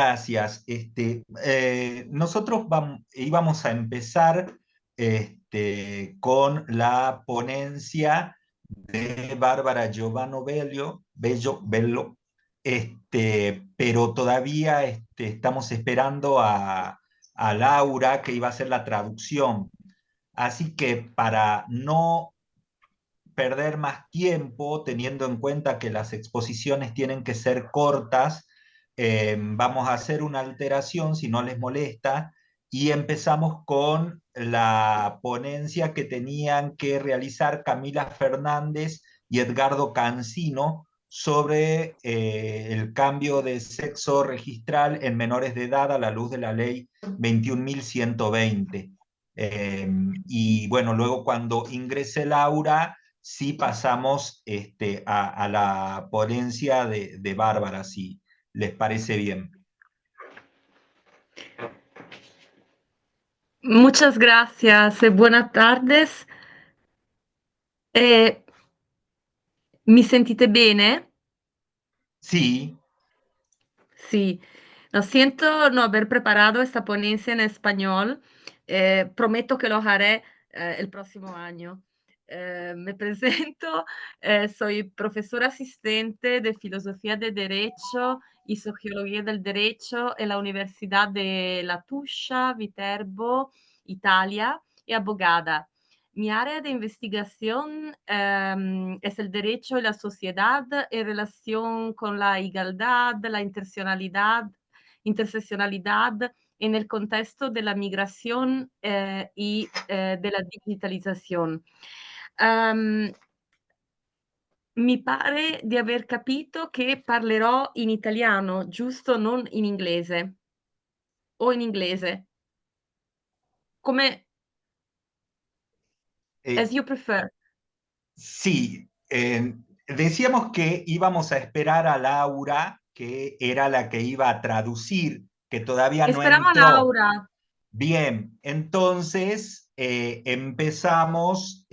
Gracias. Nosotros íbamos a empezar con la ponencia de Bárbara Giovano Bello, pero todavía estamos esperando a Laura, que iba a hacer la traducción. Así que para no perder más tiempo, teniendo en cuenta que las exposiciones tienen que ser cortas, vamos a hacer una alteración, si no les molesta, y empezamos con la ponencia que tenían que realizar Camila Fernández y Edgardo Cancino sobre el cambio de sexo registral en menores de edad a la luz de la ley 21.120. Y bueno, luego cuando ingrese Laura, sí pasamos a la ponencia de Bárbara, si les parece bien. Muchas gracias, buenas tardes. Eh, ¿Mi sentite bene? Sí, Sí. No, siento no haber preparado esta ponencia en español. Prometo que lo haré el próximo año. Me presento, soy profesora asistente de Filosofía de Derecho y Sociología del Derecho en la Universidad de Tuscia, Viterbo, Italia, y abogada. Mi área de investigación es el derecho y la sociedad en relación con la igualdad, la interseccionalidad en el contexto de la migración y de la digitalizzazione. Um, Mi pare di aver capito che parlerò in italiano, giusto? Non in inglese. O in inglese. Come eh, as you prefer. sí. Decíamos que íbamos a esperar a Laura, que era la que iba a traducir, que todavía no Speriamo entró. Laura. Bien, entonces empezamos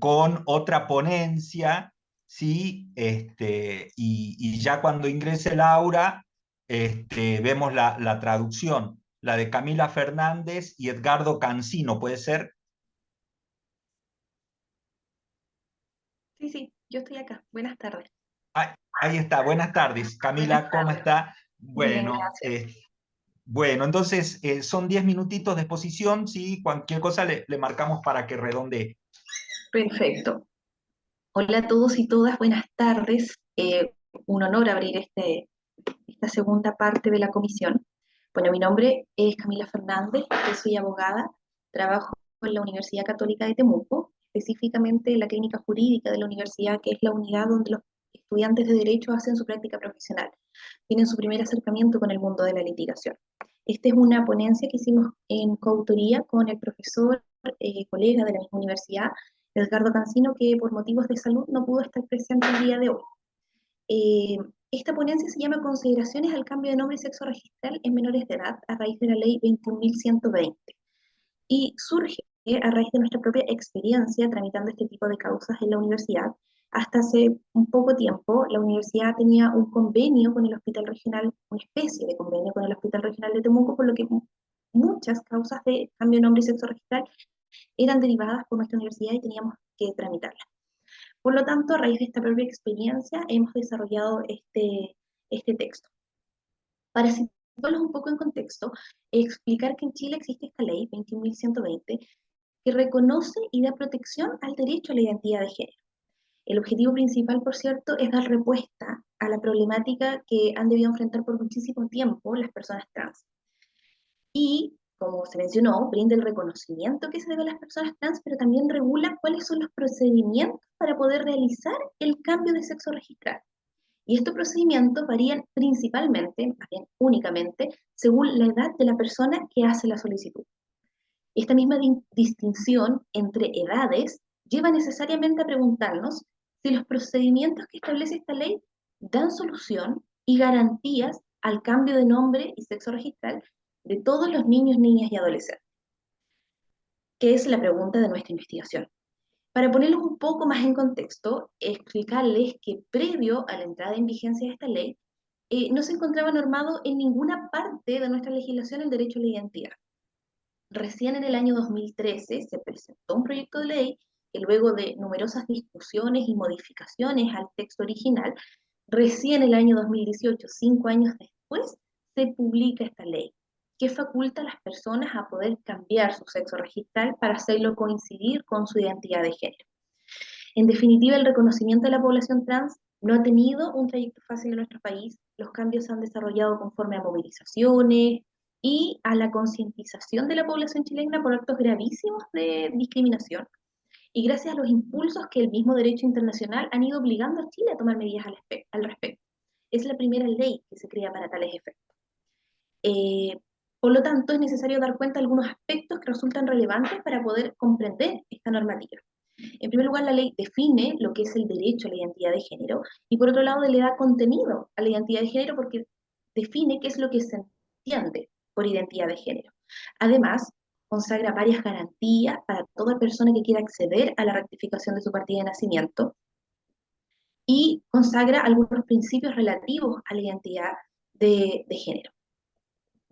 con otra ponencia, ¿sí? Y ya cuando ingrese Laura, vemos la traducción, la de Camila Fernández y Edgardo Cancino, ¿puede ser? Sí, sí, yo estoy acá. Buenas tardes. Ah, ahí está, buenas tardes. Buenas Camila, ¿cómo tardes. está? Bien, Bueno, gracias. bueno, entonces son 10 minutitos de exposición, ¿sí? Cualquier cosa le marcamos para que redondee. Perfecto. Hola a todos y todas, buenas tardes. Un honor abrir esta segunda parte de la comisión. Bueno, mi nombre es Camila Fernández, yo soy abogada, trabajo en la Universidad Católica de Temuco, específicamente en la clínica jurídica de la universidad, que es la unidad donde los estudiantes de Derecho hacen su práctica profesional, tienen su primer acercamiento con el mundo de la litigación. Esta es una ponencia que hicimos en coautoría con el profesor, colega de la misma universidad, Edgardo Cancino, que por motivos de salud no pudo estar presente el día de hoy. Eh, Esta ponencia se llama Consideraciones al cambio de nombre y sexo registral en menores de edad a raíz de la ley 21.120 y surge a raíz de nuestra propia experiencia tramitando este tipo de causas en la universidad. Hasta hace un poco tiempo, la universidad tenía un convenio con el Hospital Regional, una especie de convenio con el Hospital Regional de Temuco, por lo que muchas causas de cambio de nombre y sexo registral eran derivadas por nuestra universidad y teníamos que tramitarlas. Por lo tanto, a raíz de esta propia experiencia, hemos desarrollado este texto. Para situarlos un poco en contexto, explicar que en Chile existe esta ley 21.120 que reconoce y da protección al derecho a la identidad de género. El objetivo principal, por cierto, es dar respuesta a la problemática que han debido enfrentar por muchísimo tiempo las personas trans. Y, como se mencionó, brinda el reconocimiento que se debe a las personas trans, pero también regula cuáles son los procedimientos para poder realizar el cambio de sexo registral. Y estos procedimientos varían principalmente, más bien únicamente, según la edad de la persona que hace la solicitud. Esta misma distinción entre edades lleva necesariamente a preguntarnos si los procedimientos que establece esta ley dan solución y garantías al cambio de nombre y sexo registral de todos los niños, niñas y adolescentes, que es la pregunta de nuestra investigación. Para ponerlos un poco más en contexto, explicarles que previo a la entrada en vigencia de esta ley, no se encontraba normado en ninguna parte de nuestra legislación el derecho a la identidad. Recién en el año 2013 se presentó un proyecto de ley que luego de numerosas discusiones y modificaciones al texto original, recién el año 2018, 5 años después, se publica esta ley, que faculta a las personas a poder cambiar su sexo registral para hacerlo coincidir con su identidad de género. En definitiva, el reconocimiento de la población trans no ha tenido un trayecto fácil en nuestro país. Los cambios se han desarrollado conforme a movilizaciones y a la concientización de la población chilena por actos gravísimos de discriminación. Y gracias a los impulsos que el mismo derecho internacional han ido obligando a Chile a tomar medidas al respecto. Es la primera ley que se crea para tales efectos. Por lo tanto, es necesario dar cuenta de algunos aspectos que resultan relevantes para poder comprender esta normativa. En primer lugar, la ley define lo que es el derecho a la identidad de género y por otro lado le da contenido a la identidad de género porque define qué es lo que se entiende por identidad de género. Además, consagra varias garantías para toda persona que quiera acceder a la rectificación de su partida de nacimiento y consagra algunos principios relativos a la identidad de género.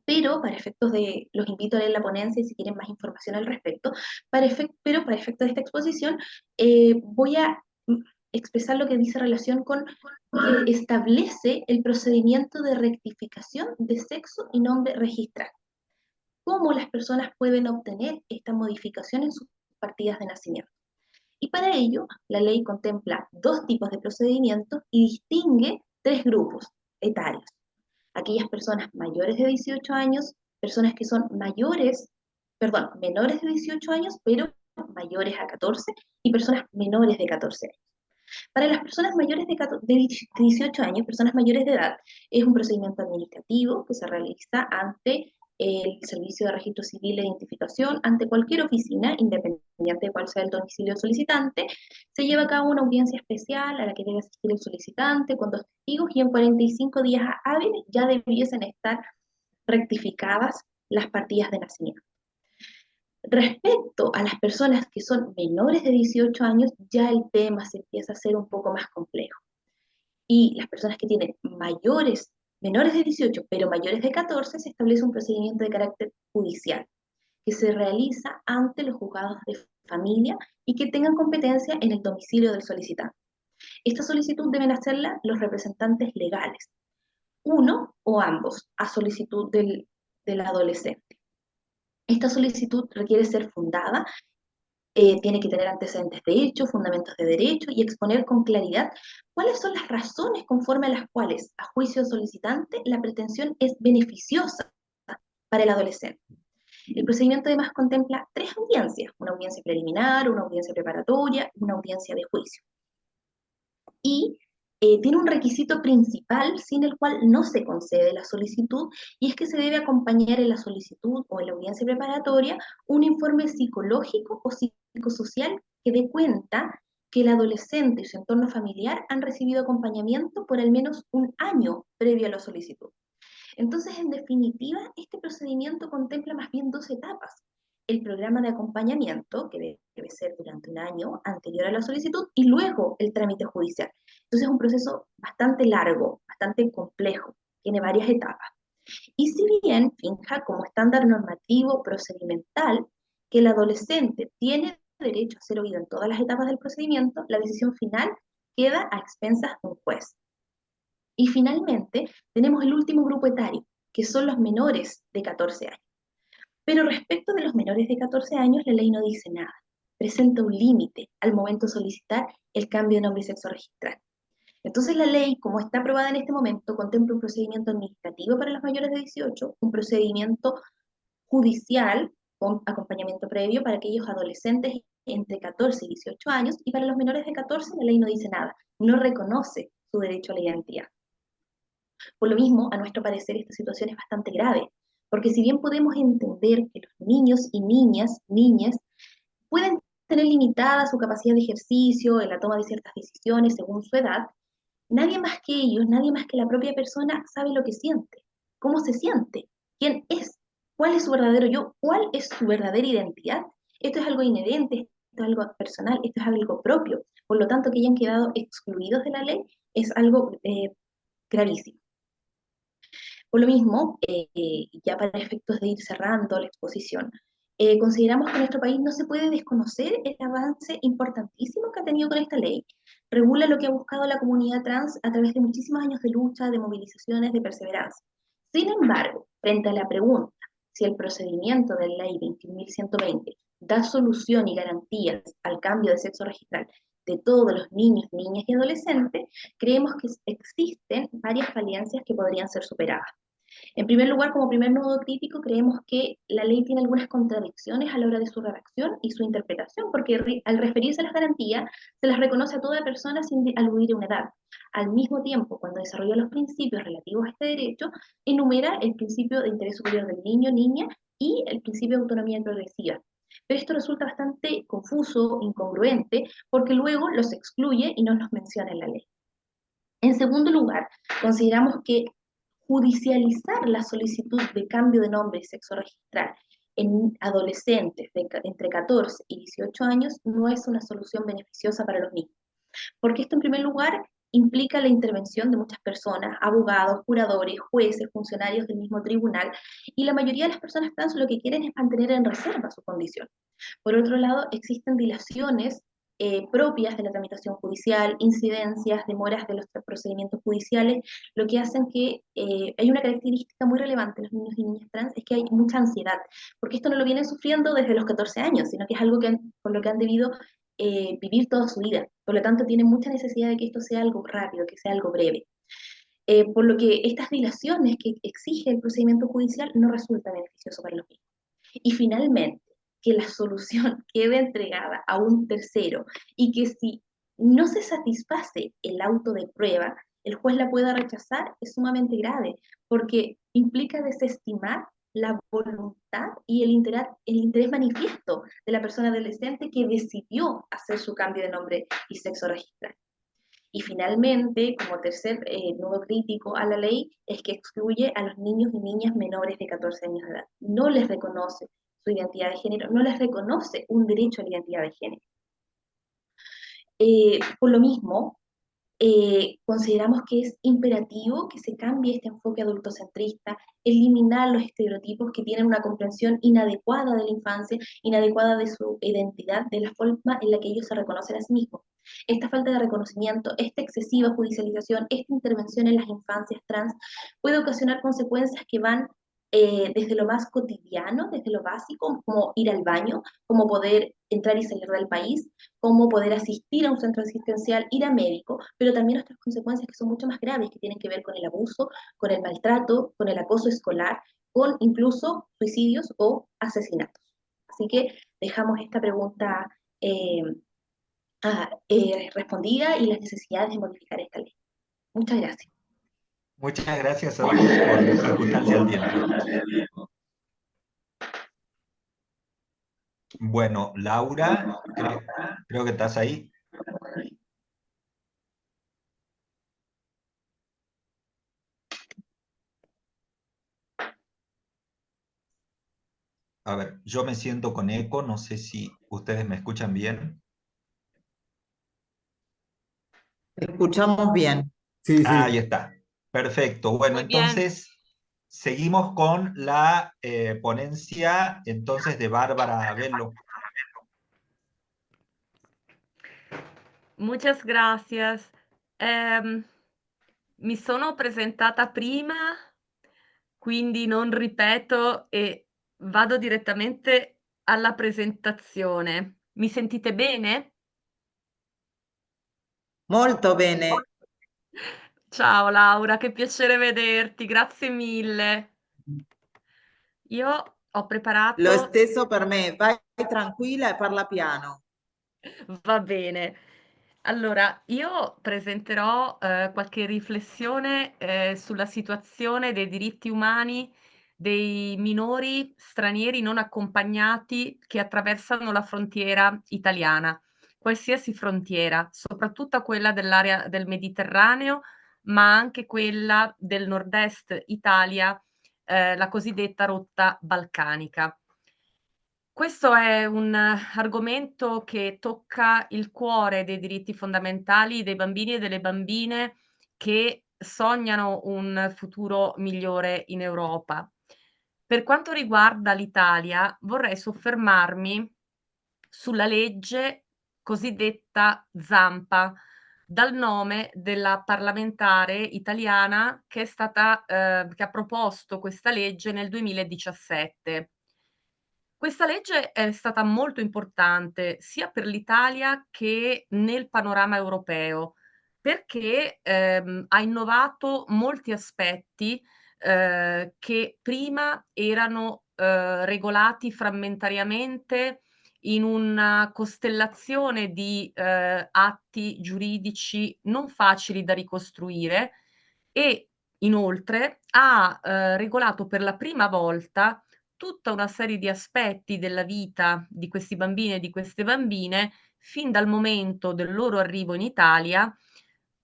Pero para efectos de, los invito a leer la ponencia y si quieren más información al respecto, pero para efectos de esta exposición voy a expresar lo que dice relación con que establece el procedimiento de rectificación de sexo y nombre registral. Cómo las personas pueden obtener esta modificación en sus partidas de nacimiento. Y para ello, la ley contempla 2 tipos de procedimientos y distingue 3 grupos etarios. Aquellas personas mayores de 18 años, personas que son menores de 18 años, pero mayores a 14, y personas menores de 14 años. Para las personas mayores de 18 años, personas mayores de edad, es un procedimiento administrativo que se realiza ante el Servicio de Registro Civil de Identificación, ante cualquier oficina, independiente de cuál sea el domicilio solicitante. Se lleva a cabo una audiencia especial a la que debe asistir el solicitante con 2 testigos y en 45 días hábiles ya debiesen estar rectificadas las partidas de nacimiento. Respecto a las personas que son menores de 18 años, ya el tema se empieza a hacer un poco más complejo. Y las personas que tienen menores de 18, pero mayores de 14, se establece un procedimiento de carácter judicial, que se realiza ante los juzgados de familia y que tengan competencia en el domicilio del solicitante. Esta solicitud deben hacerla los representantes legales, uno o ambos, a solicitud del adolescente. Esta solicitud requiere ser fundada, tiene que tener antecedentes de hecho, fundamentos de derecho y exponer con claridad cuáles son las razones conforme a las cuales, a juicio del solicitante, la pretensión es beneficiosa para el adolescente. El procedimiento además contempla 3 audiencias, una audiencia preliminar, una audiencia preparatoria y una audiencia de juicio. Y tiene un requisito principal sin el cual no se concede la solicitud, y es que se debe acompañar en la solicitud o en la audiencia preparatoria un informe psicológico o psicosocial que dé cuenta que el adolescente y su entorno familiar han recibido acompañamiento por al menos 1 año previo a la solicitud. Entonces, en definitiva, este procedimiento contempla más bien 2 etapas. El programa de acompañamiento, que debe ser durante 1 año anterior a la solicitud, y luego el trámite judicial. Entonces es un proceso bastante largo, bastante complejo, tiene varias etapas. Y si bien fija como estándar normativo procedimental que el adolescente tiene derecho a ser oído en todas las etapas del procedimiento, la decisión final queda a expensas de un juez. Y finalmente, tenemos el último grupo etario, que son los menores de 14 años. Pero respecto de los menores de 14 años, la ley no dice nada. Presenta un límite al momento de solicitar el cambio de nombre y sexo registral. Entonces la ley, como está aprobada en este momento, contempla un procedimiento administrativo para los mayores de 18, un procedimiento judicial con acompañamiento previo para aquellos adolescentes entre 14 y 18 años, y para los menores de 14 la ley no dice nada, no reconoce su derecho a la identidad. Por lo mismo, a nuestro parecer, esta situación es bastante grave, porque si bien podemos entender que los niños y niñas pueden tener limitada su capacidad de ejercicio en la toma de ciertas decisiones según su edad, nadie más que ellos, nadie más que la propia persona sabe lo que siente, cómo se siente, quién es, cuál es su verdadero yo, cuál es su verdadera identidad. Esto es algo inherente, esto es algo personal, esto es algo propio. Por lo tanto, que hayan quedado excluidos de la ley es algo gravísimo. Por lo mismo, ya para efectos de ir cerrando la exposición, consideramos que en nuestro país no se puede desconocer el avance importantísimo que ha tenido con esta ley. Regula lo que ha buscado la comunidad trans a través de muchísimos años de lucha, de movilizaciones, de perseverancia. Sin embargo, frente a la pregunta si el procedimiento de la ley 21.120 da solución y garantías al cambio de sexo registral de todos los niños, niñas y adolescentes, creemos que existen varias falencias que podrían ser superadas. En primer lugar, como primer nodo crítico, creemos que la ley tiene algunas contradicciones a la hora de su redacción y su interpretación, porque al referirse a las garantías, se las reconoce a toda persona sin aludir a una edad. Al mismo tiempo, cuando desarrolla los principios relativos a este derecho, enumera el principio de interés superior del niño, niña y el principio de autonomía progresiva. Pero esto resulta bastante confuso, incongruente, porque luego los excluye y no los menciona en la ley. En segundo lugar, consideramos que judicializar la solicitud de cambio de nombre y sexo registral en adolescentes entre 14 y 18 años no es una solución beneficiosa para los niños, porque esto en primer lugar implica la intervención de muchas personas, abogados, curadores, jueces, funcionarios del mismo tribunal, y la mayoría de las personas trans lo que quieren es mantener en reserva su condición. Por otro lado, existen dilaciones propias de la tramitación judicial, incidencias, demoras de los procedimientos judiciales, lo que hacen que hay una característica muy relevante en los niños y niñas trans, es que hay mucha ansiedad, porque esto no lo vienen sufriendo desde los 14 años, sino que es algo con lo que han debido vivir toda su vida. Por lo tanto, tienen mucha necesidad de que esto sea algo rápido, que sea algo breve. Por lo que estas dilaciones que exige el procedimiento judicial no resulta beneficioso para los niños. Y finalmente, que la solución quede entregada a un tercero y que si no se satisface el auto de prueba, el juez la pueda rechazar, es sumamente grave, porque implica desestimar la voluntad y el interés manifiesto de la persona adolescente que decidió hacer su cambio de nombre y sexo registral. Y finalmente, como tercer nudo crítico a la ley, es que excluye a los niños y niñas menores de 14 años de edad. No les reconoce su identidad de género, no les reconoce un derecho a la identidad de género. Por lo mismo, consideramos que es imperativo que se cambie este enfoque adultocentrista, eliminar los estereotipos que tienen una comprensión inadecuada de la infancia, inadecuada de su identidad, de la forma en la que ellos se reconocen a sí mismos. Esta falta de reconocimiento, esta excesiva judicialización, esta intervención en las infancias trans puede ocasionar consecuencias que van desde lo más cotidiano, desde lo básico, como ir al baño, como poder entrar y salir del país, cómo poder asistir a un centro asistencial, ir a médico, pero también otras consecuencias que son mucho más graves, que tienen que ver con el abuso, con el maltrato, con el acoso escolar, con incluso suicidios o asesinatos. Así que dejamos esta pregunta respondida y las necesidades de modificar esta ley. Muchas gracias. Muchas gracias a usted por ajustarse al tiempo. Bueno, Laura, creo que estás ahí. A ver, yo me siento con eco, no sé si ustedes me escuchan bien. Te escuchamos bien. Sí, Ah, sí. ahí está. Perfecto. Bueno, Muy bien. entonces seguimos con la ponencia entonces de Bárbara Bello. Muchas gracias. Mi sono presentata prima, quindi non ripeto e vado direttamente alla presentazione. Mi sentite bene? Molto bene. Ciao Laura, che piacere vederti, grazie mille. Io ho preparato... Lo stesso per me. Vai tranquilla e parla piano. Va bene. Allora, io presenterò qualche riflessione sulla situazione dei diritti umani dei minori stranieri non accompagnati che attraversano la frontiera italiana, qualsiasi frontiera, soprattutto quella dell'area del Mediterraneo, ma anche quella del nord-est Italia, la cosiddetta rotta balcanica. Questo è un argomento che tocca il cuore dei diritti fondamentali dei bambini e delle bambine che sognano un futuro migliore in Europa. Per quanto riguarda l'Italia, vorrei soffermarmi sulla legge cosiddetta Zampa, dal nome della parlamentare italiana che è stata che ha proposto questa legge nel 2017. Questa legge è stata molto importante sia per l'Italia che nel panorama europeo, perché, ha innovato molti aspetti, che prima erano, regolati frammentariamente in una costellazione di, atti giuridici non facili da ricostruire e inoltre ha, regolato per la prima volta tutta una serie di aspetti della vita di questi bambini e di queste bambine, fin dal momento del loro arrivo in Italia,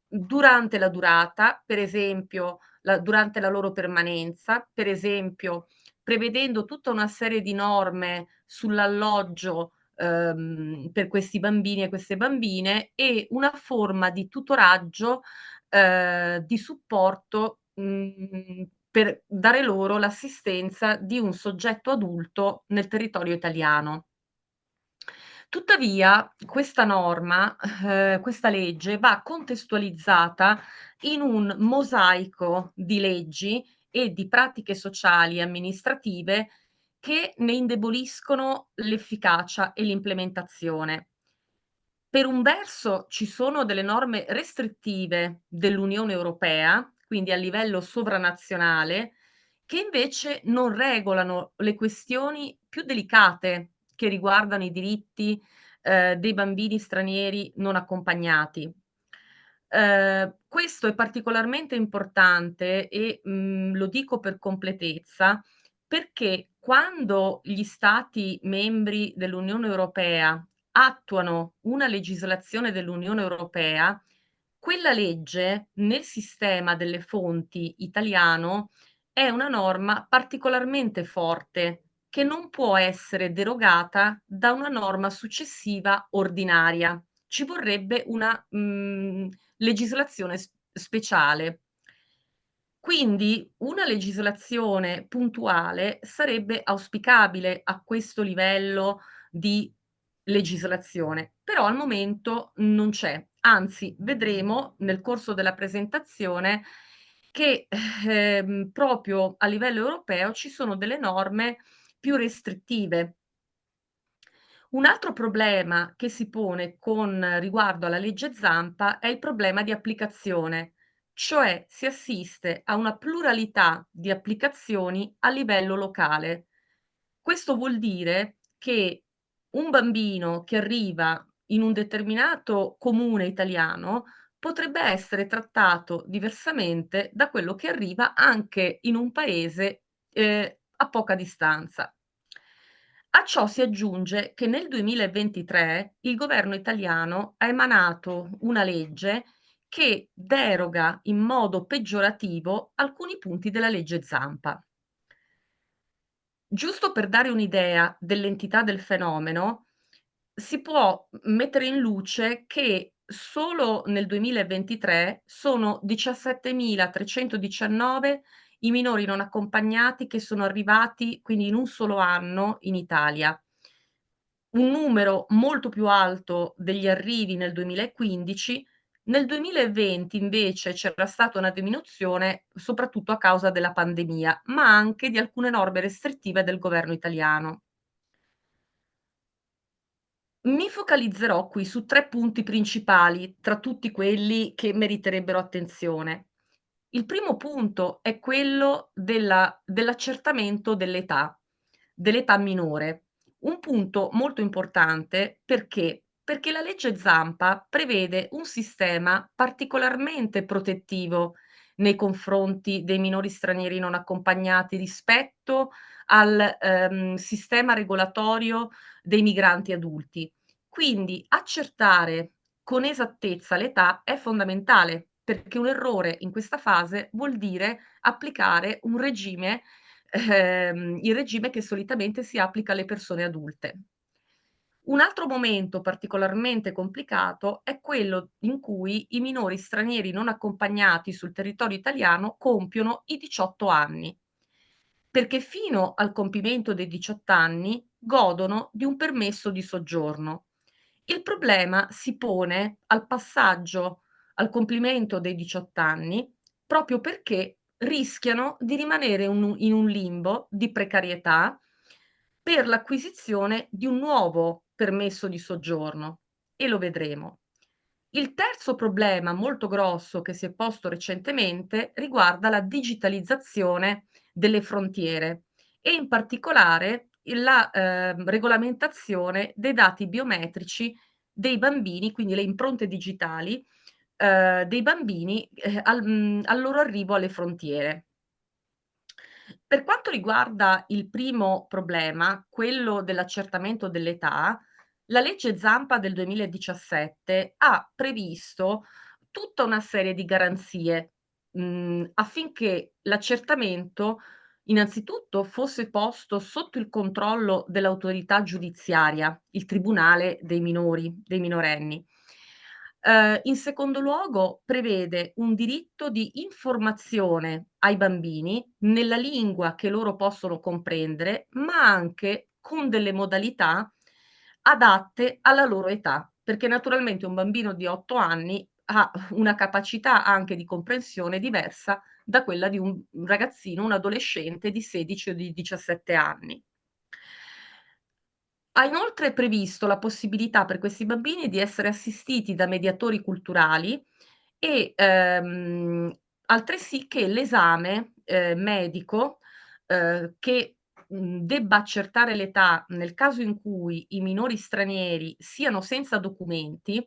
durante la durata, per esempio durante la loro permanenza, per esempio prevedendo tutta una serie di norme sull'alloggio, per questi bambini e queste bambine e una forma di tutoraggio, di supporto, per dare loro l'assistenza di un soggetto adulto nel territorio italiano. Tuttavia questa norma, questa legge va contestualizzata in un mosaico di leggi e di pratiche sociali e amministrative che ne indeboliscono l'efficacia e l'implementazione. Per un verso ci sono delle norme restrittive dell'Unione Europea, quindi a livello sovranazionale, che invece non regolano le questioni più delicate che riguardano i diritti, dei bambini stranieri non accompagnati. Questo è particolarmente importante e, lo dico per completezza, perché quando gli stati membri dell'Unione Europea attuano una legislazione dell'Unione Europea, quella legge nel sistema delle fonti italiano è una norma particolarmente forte che non può essere derogata da una norma successiva ordinaria. Ci vorrebbe una, legislazione speciale. Quindi una legislazione puntuale sarebbe auspicabile a questo livello di legislazione, però al momento non c'è. Anzi, vedremo nel corso della presentazione che, proprio a livello europeo ci sono delle norme più restrittive. Un altro problema che si pone con riguardo alla legge Zampa è il problema di applicazione, cioè si assiste a una pluralità di applicazioni a livello locale. Questo vuol dire che un bambino che arriva in un determinato comune italiano potrebbe essere trattato diversamente da quello che arriva anche in un paese, a poca distanza. A ciò si aggiunge che nel 2023 il governo italiano ha emanato una legge che deroga in modo peggiorativo alcuni punti della legge Zampa. Giusto per dare un'idea dell'entità del fenomeno, si può mettere in luce che solo nel 2023 sono 17.319 i minori non accompagnati che sono arrivati, quindi in un solo anno, in Italia. Un numero molto più alto degli arrivi nel 2015. Nel 2020 invece c'era stata una diminuzione, soprattutto a causa della pandemia, ma anche di alcune norme restrittive del governo italiano. Mi focalizzerò qui su 3 punti principali, tra tutti quelli che meriterebbero attenzione. Il primo punto è quello dell'accertamento dell'età minore. Un punto molto importante perché? Perché la legge Zampa prevede un sistema particolarmente protettivo nei confronti dei minori stranieri non accompagnati rispetto al, sistema regolatorio dei migranti adulti. Quindi accertare con esattezza l'età è fondamentale, perché un errore in questa fase vuol dire applicare un regime il regime che solitamente si applica alle persone adulte. Un altro momento particolarmente complicato è quello in cui i minori stranieri non accompagnati sul territorio italiano compiono i 18 anni, perché fino al compimento dei 18 anni godono di un permesso di soggiorno. Il problema si pone al passaggio al compimento dei 18 anni, proprio perché rischiano di rimanere in un limbo di precarietà per l'acquisizione di un nuovo permesso di soggiorno, e lo vedremo. Il terzo problema molto grosso che si è posto recentemente riguarda la digitalizzazione delle frontiere e in particolare la regolamentazione dei dati biometrici dei bambini, quindi le impronte digitali dei bambini al loro arrivo alle frontiere. Per quanto riguarda il primo problema, quello dell'accertamento dell'età, la legge Zampa del 2017 ha previsto tutta una serie di garanzie, affinché l'accertamento innanzitutto fosse posto sotto il controllo dell'autorità giudiziaria, il tribunale dei minori, dei minorenni. In secondo luogo prevede un diritto di informazione ai bambini nella lingua che loro possono comprendere, ma anche con delle modalità adatte alla loro età, perché naturalmente un bambino di 8 anni ha una capacità anche di comprensione diversa da quella di un ragazzino, un adolescente di 16 o di 17 anni. Ha inoltre previsto la possibilità per questi bambini di essere assistiti da mediatori culturali e, altresì che l'esame, medico, che, debba accertare l'età nel caso in cui i minori stranieri siano senza documenti,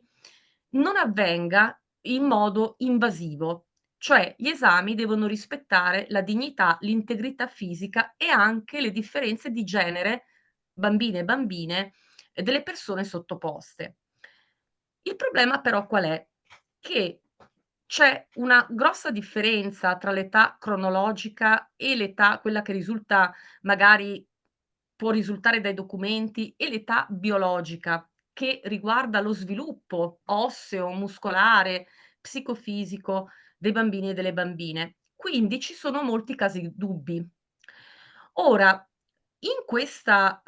non avvenga in modo invasivo. Cioè, gli esami devono rispettare la dignità, l'integrità fisica e anche le differenze di genere, bambine e bambine, delle persone sottoposte. Il problema però qual è? Che c'è una grossa differenza tra l'età cronologica e l'età, quella che risulta magari può risultare dai documenti, e l'età biologica, che riguarda lo sviluppo osseo, muscolare, psicofisico dei bambini e delle bambine. Quindi ci sono molti casi dubbi. Ora, in questa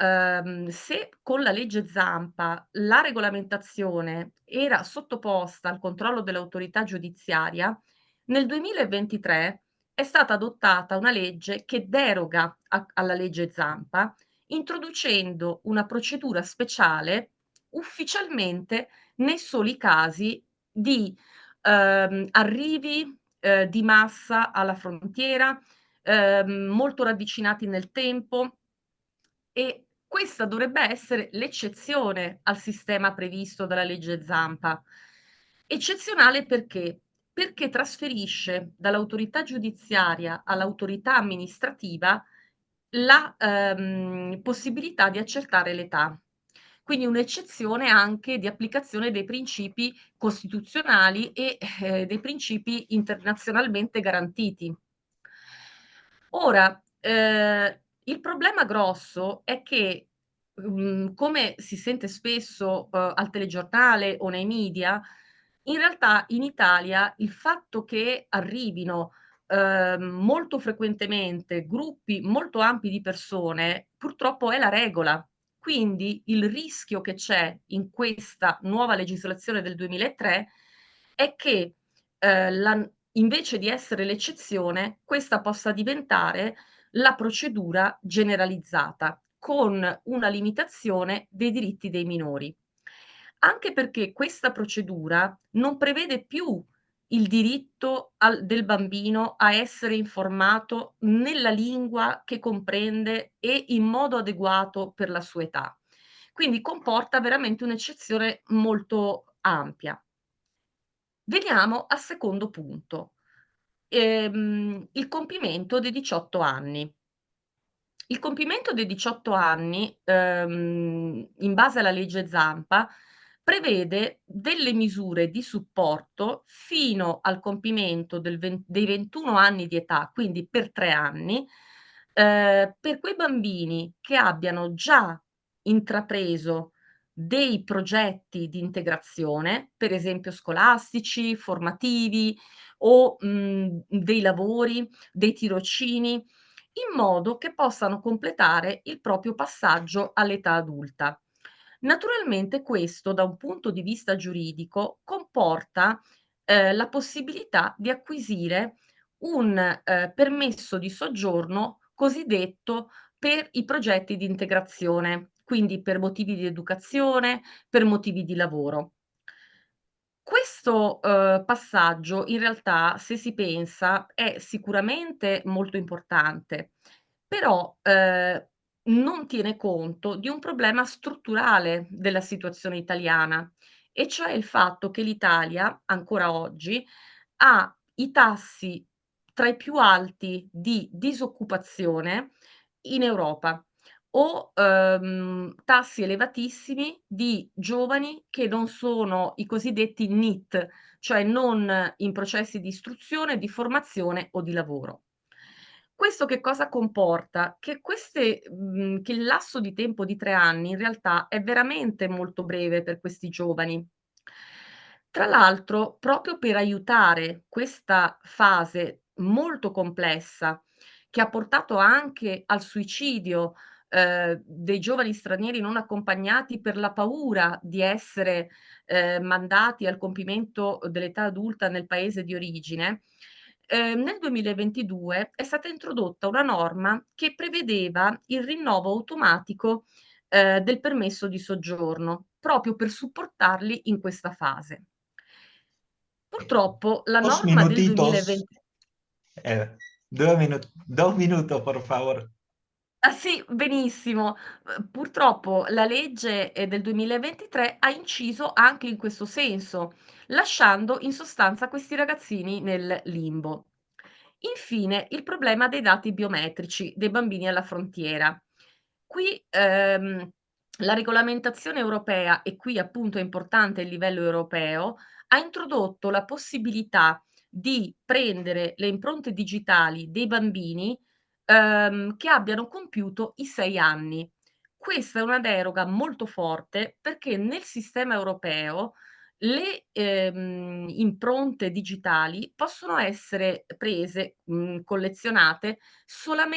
se con la legge Zampa la regolamentazione era sottoposta al controllo dell'autorità giudiziaria, nel 2023 è stata adottata una legge che deroga alla legge Zampa, introducendo una procedura speciale ufficialmente nei soli casi di arrivi di massa alla frontiera, molto ravvicinati nel tempo, e questa dovrebbe essere l'eccezione al sistema previsto dalla legge Zampa. Eccezionale perché? Perché trasferisce dall'autorità giudiziaria all'autorità amministrativa la, possibilità di accertare l'età. Quindi un'eccezione anche di applicazione dei principi costituzionali e, dei principi internazionalmente garantiti. Ora, il problema grosso è che, come si sente spesso, al telegiornale o nei media, in realtà in Italia il fatto che arrivino, molto frequentemente gruppi molto ampi di persone, purtroppo è la regola. Quindi il rischio che c'è in questa nuova legislazione del 2003 è che, la invece di essere l'eccezione, questa possa diventare la procedura generalizzata, con una limitazione dei diritti dei minori. Anche perché questa procedura non prevede più il diritto del bambino a essere informato nella lingua che comprende e in modo adeguato per la sua età. Quindi comporta veramente un'eccezione molto ampia. Veniamo al secondo punto, il compimento dei 18 anni. Il compimento dei 18 anni, in base alla legge Zampa, prevede delle misure di supporto fino al compimento dei 21 anni di età, quindi per 3 anni, per quei bambini che abbiano già intrapreso dei progetti di integrazione, per esempio scolastici, formativi o dei lavori, dei tirocini, in modo che possano completare il proprio passaggio all'età adulta. Naturalmente questo, da un punto di vista giuridico, comporta la possibilità di acquisire un permesso di soggiorno cosiddetto per i progetti di integrazione, quindi per motivi di educazione, per motivi di lavoro. Questo, passaggio in realtà, se si pensa, è sicuramente molto importante, però, non tiene conto di un problema strutturale della situazione italiana, e cioè il fatto che l'Italia, ancora oggi, ha i tassi tra i più alti di disoccupazione in Europa o, tassi elevatissimi di giovani che non sono i cosiddetti NEET, cioè non in processi di istruzione, di formazione o di lavoro. Questo che cosa comporta? Che il lasso di tempo di 3 anni in realtà è veramente molto breve per questi giovani. Tra l'altro, proprio per aiutare questa fase molto complessa, che ha portato anche al suicidio, dei giovani stranieri non accompagnati per la paura di essere, mandati al compimento dell'età adulta nel paese di origine, nel 2022 è stata introdotta una norma che prevedeva il rinnovo automatico, del permesso di soggiorno, proprio per supportarli in questa fase. Purtroppo la Dos norma del minutitos, 2020. 2 minutos, por favor. Ah sì, benissimo. Purtroppo la legge, del 2023 ha inciso anche in questo senso, lasciando in sostanza questi ragazzini nel limbo. Infine, il problema dei dati biometrici dei bambini alla frontiera. Qui, la regolamentazione europea, e qui appunto è importante il livello europeo, ha introdotto la possibilità di prendere le impronte digitali dei bambini che abbiano compiuto i 6 anni. Questa è una deroga molto forte perché nel sistema europeo le, impronte digitali possono essere prese, collezionate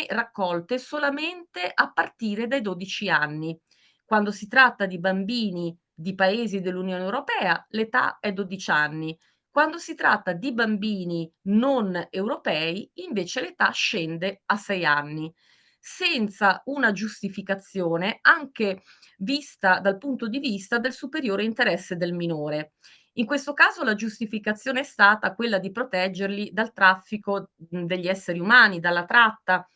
raccolte solamente a partire dai 12 anni. Quando si tratta di bambini di paesi dell'Unione Europea, l'età è 12 anni. Quando si tratta di bambini non europei, invece l'età scende a 6 anni, senza una giustificazione anche vista dal punto di vista del superiore interesse del minore. In questo caso la giustificazione è stata quella di proteggerli dal traffico, degli esseri umani, dalla tratta.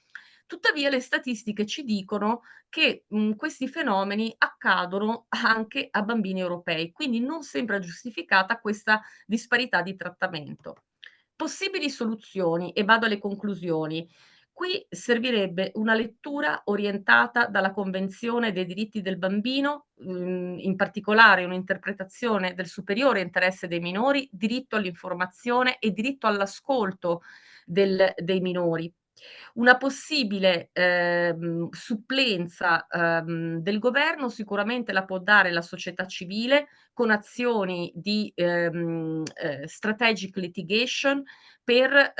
Tuttavia le statistiche ci dicono che, questi fenomeni accadono anche a bambini europei, quindi non sembra giustificata questa disparità di trattamento. Possibili soluzioni, e vado alle conclusioni. Qui servirebbe una lettura orientata dalla Convenzione dei diritti del bambino, in particolare un'interpretazione del superiore interesse dei minori, diritto all'informazione e diritto all'ascolto dei minori. Una possibile, supplenza, del governo sicuramente la può dare la società civile con azioni di, strategic litigation per,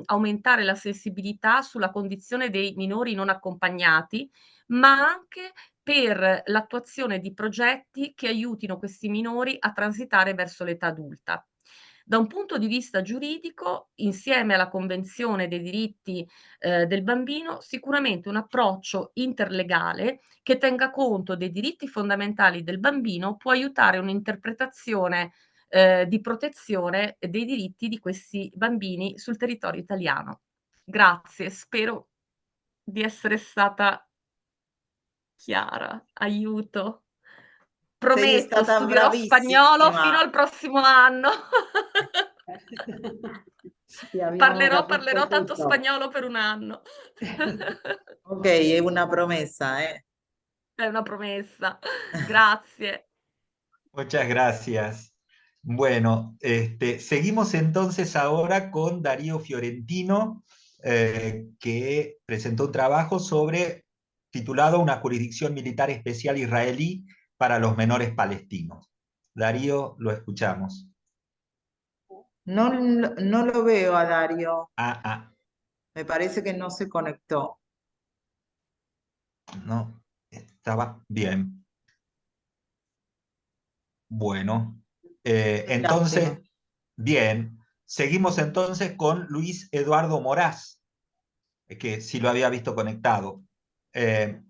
aumentare la sensibilità sulla condizione dei minori non accompagnati, ma anche per l'attuazione di progetti che aiutino questi minori a transitare verso l'età adulta. Da un punto di vista giuridico, insieme alla Convenzione dei diritti, del bambino, sicuramente un approccio interlegale che tenga conto dei diritti fondamentali del bambino può aiutare un'interpretazione, di protezione dei diritti di questi bambini sul territorio italiano. Grazie, spero di essere stata chiara. Aiuto. Sei Prometto, stata studierò spagnolo fino bravissima. al prossimo anno. Sì, abbiamo Parlerò capito tanto tutto. spagnolo per 1 anno. Ok, è una promessa, ¿eh? È una promessa. Grazie. Muchas gracias. Bueno, seguimos entonces ahora con Darío Fiorentino, que presentó un trabajo titulado Una jurisdicción militar especial israelí para los menores palestinos. Darío, lo escuchamos. No lo veo a Dario. Ah, Me parece que no se conectó. no, estaba bien. Bueno, entonces, Lástima. bien, seguimos entonces con Luis Eduardo Moraz, que sí lo había visto conectado. El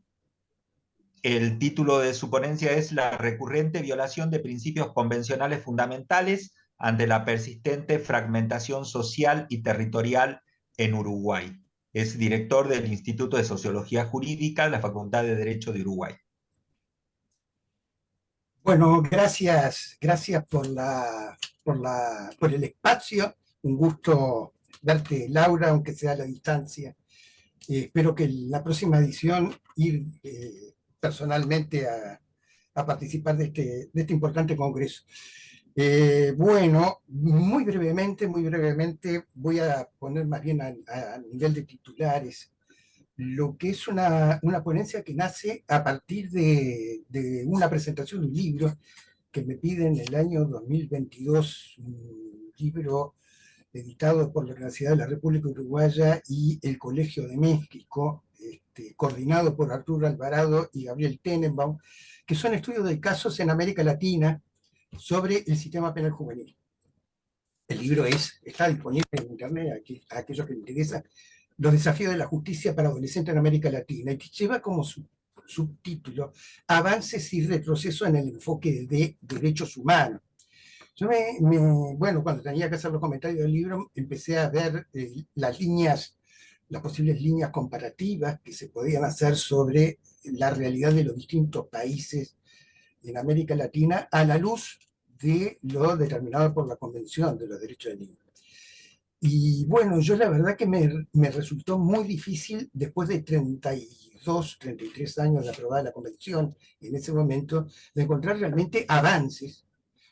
título de su ponencia es La recurrente violación de principios convencionales fundamentales ante la persistente fragmentación social y territorial en Uruguay. Es director del Instituto de Sociología Jurídica de la Facultad de Derecho de Uruguay. Bueno, gracias por el espacio. Un gusto verte, Laura, aunque sea a la distancia. Espero que en la próxima edición ir personalmente a participar de este importante congreso. Bueno, muy brevemente, voy a poner más bien a nivel de titulares lo que es una ponencia que nace a partir de una presentación de un libro que me piden en el año 2022, un libro editado por la Universidad de la República Uruguaya y el Colegio de México, coordinado por Arturo Alvarado y Gabriel Tenenbaum, que son estudios de casos en América Latina sobre el sistema penal juvenil. El libro está disponible en internet a aquellos que les interesa, Los desafíos de la justicia para adolescentes en América Latina, y que lleva como subtítulo Avances y retrocesos en el enfoque de derechos humanos. Yo bueno, cuando tenía que hacer los comentarios del libro, empecé a ver las posibles líneas comparativas que se podían hacer sobre la realidad de los distintos países en América Latina a la luz de lo determinado por la Convención de los Derechos del Niño. Y bueno, yo la verdad que me resultó muy difícil, después de 32, 33 años de aprobada la Convención, en ese momento, de encontrar realmente avances.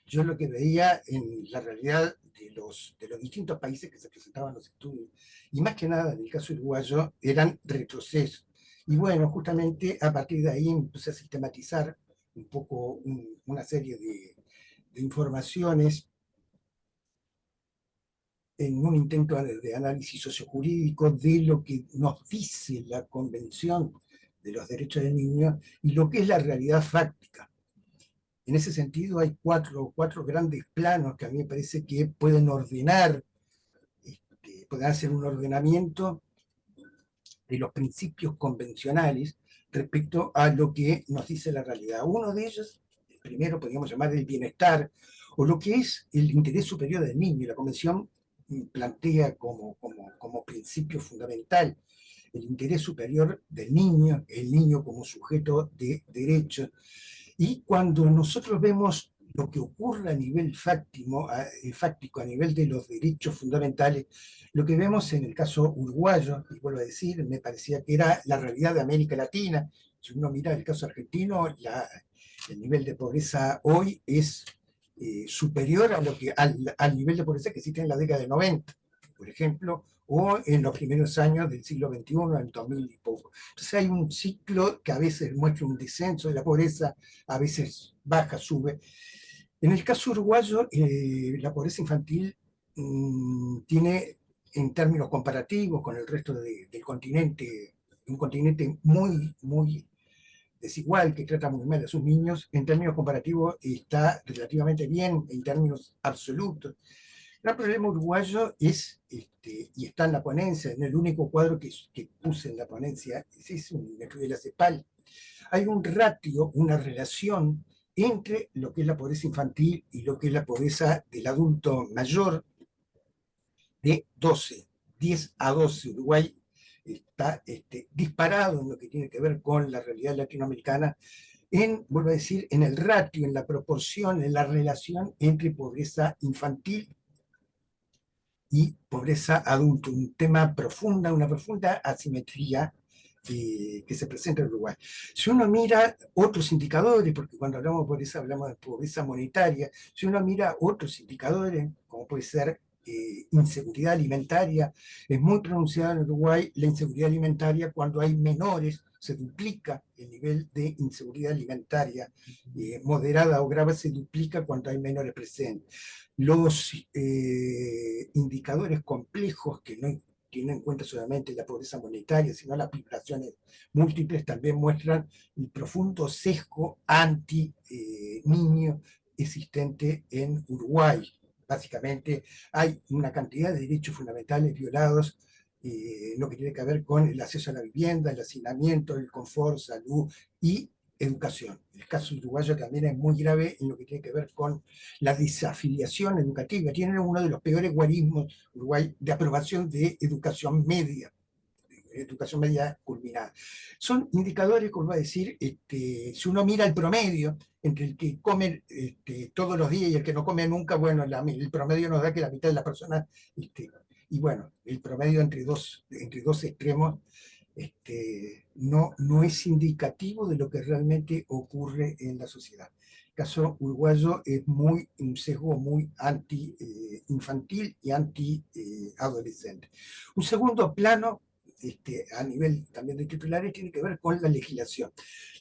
Yo lo que veía en la realidad de los distintos países que se presentaban los estudios, y más que nada en el caso uruguayo, eran retrocesos. Y bueno, justamente a partir de ahí empecé a sistematizar un poco una serie de informaciones en un intento de análisis sociojurídico de lo que nos dice la Convención de los Derechos del Niño y lo que es la realidad fáctica. En ese sentido hay cuatro grandes planos que a mí me parece que pueden ordenar, pueden hacer un ordenamiento de los principios convencionales respecto a lo que nos dice la realidad. Uno de ellos, el primero podríamos llamar el bienestar, o lo que es el interés superior del niño. La Convención plantea como principio fundamental el interés superior del niño, el niño como sujeto de derecho. Y cuando nosotros vemos lo que ocurre a nivel fáctico, a nivel de los derechos fundamentales, lo que vemos en el caso uruguayo, y vuelvo a decir, me parecía que era la realidad de América Latina. Si uno mira el caso argentino, el nivel de pobreza hoy es superior al nivel de pobreza que existe en la década de 90, por ejemplo, o en los primeros años del siglo XXI, en 2000 y poco. Entonces hay un ciclo que a veces muestra un descenso de la pobreza, a veces baja, sube. En el caso uruguayo, la pobreza infantil tiene, en términos comparativos con el resto del continente, un continente muy desigual, que trata muy mal a sus niños, en términos comparativos está relativamente bien en términos absolutos. El gran problema uruguayo es, y está en la ponencia, en el único cuadro que puse en la ponencia, es un estudio de la CEPAL. Hay un ratio, una relación entre lo que es la pobreza infantil y lo que es la pobreza del adulto mayor de 10 a 12. Uruguay está disparado en lo que tiene que ver con la realidad latinoamericana, vuelvo a decir, en el ratio, en la proporción, en la relación entre pobreza infantil y pobreza adulta, un tema una profunda asimetría que se presenta en Uruguay. Si uno mira otros indicadores, porque cuando hablamos de pobreza monetaria, si uno mira otros indicadores, como puede ser inseguridad alimentaria. Es muy pronunciada en Uruguay la inseguridad alimentaria cuando hay menores, se duplica el nivel de inseguridad alimentaria, moderada o grave se duplica cuando hay menores presentes. Los indicadores complejos que no tienen en cuenta solamente la pobreza monetaria, sino las vibraciones múltiples, también muestran el profundo sesgo anti-niño existente en Uruguay. Básicamente hay una cantidad de derechos fundamentales violados, lo que tiene que ver con el acceso a la vivienda, el hacinamiento, el confort, salud y educación. El caso uruguayo también es muy grave en lo que tiene que ver con la desafiliación educativa. Tienen uno de los peores guarismos Uruguay de aprobación de educación media culminada. Son indicadores, como va a decir, si uno mira el promedio entre el que come todos los días y el que no come nunca, bueno, el promedio nos da que la mitad de las personas, y bueno, el promedio entre dos extremos no es indicativo de lo que realmente ocurre en la sociedad. El caso uruguayo es un sesgo muy anti-infantil y anti-adolescente. Un segundo plano, a nivel también de titulares, tiene que ver con la legislación.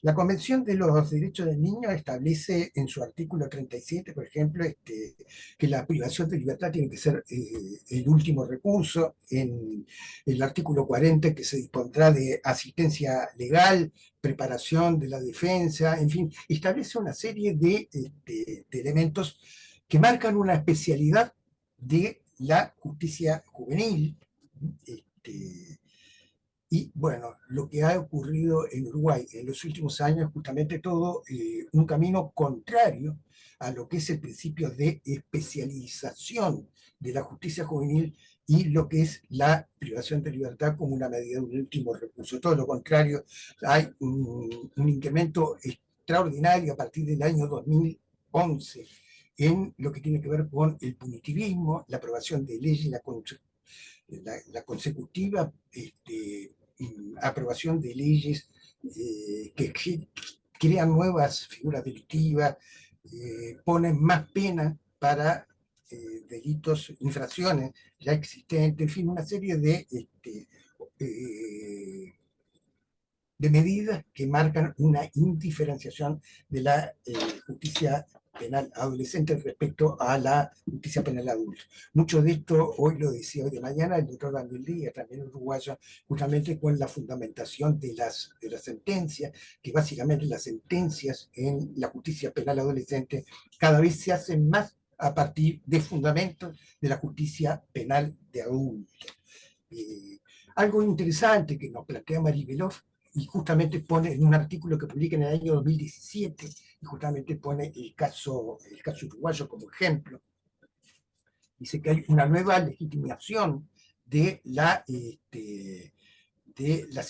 La Convención de los Derechos del Niño establece en su artículo 37, por ejemplo, que la privación de libertad tiene que ser el último recurso. En el artículo 40, que se dispondrá de asistencia legal, preparación de la defensa, en fin, establece una serie de elementos que marcan una especialidad de la justicia juvenil. Y bueno, lo que ha ocurrido en Uruguay en los últimos años es justamente todo un camino contrario a lo que es el principio de especialización de la justicia juvenil y lo que es la privación de libertad como una medida de un último recurso. Todo lo contrario, hay un incremento extraordinario a partir del año 2011 en lo que tiene que ver con el punitivismo, la aprobación de leyes, la consecutiva aprobación de leyes que crean nuevas figuras delictivas, ponen más pena para delitos, infracciones ya existentes, en fin, una serie de medidas que marcan una indiferenciación de la justicia penal adolescente respecto a la justicia penal adulta. Mucho de esto, hoy lo decía hoy de mañana el doctor Daniel Díaz, también uruguayo, justamente con la fundamentación de las sentencias, que básicamente las sentencias en la justicia penal adolescente cada vez se hacen más a partir de fundamentos de la justicia penal de adultos. Algo interesante que nos plantea Marie Beloff, y justamente pone en un artículo que publica en el año 2017, y justamente pone el caso uruguayo como ejemplo. Dice que hay una nueva legitimación de las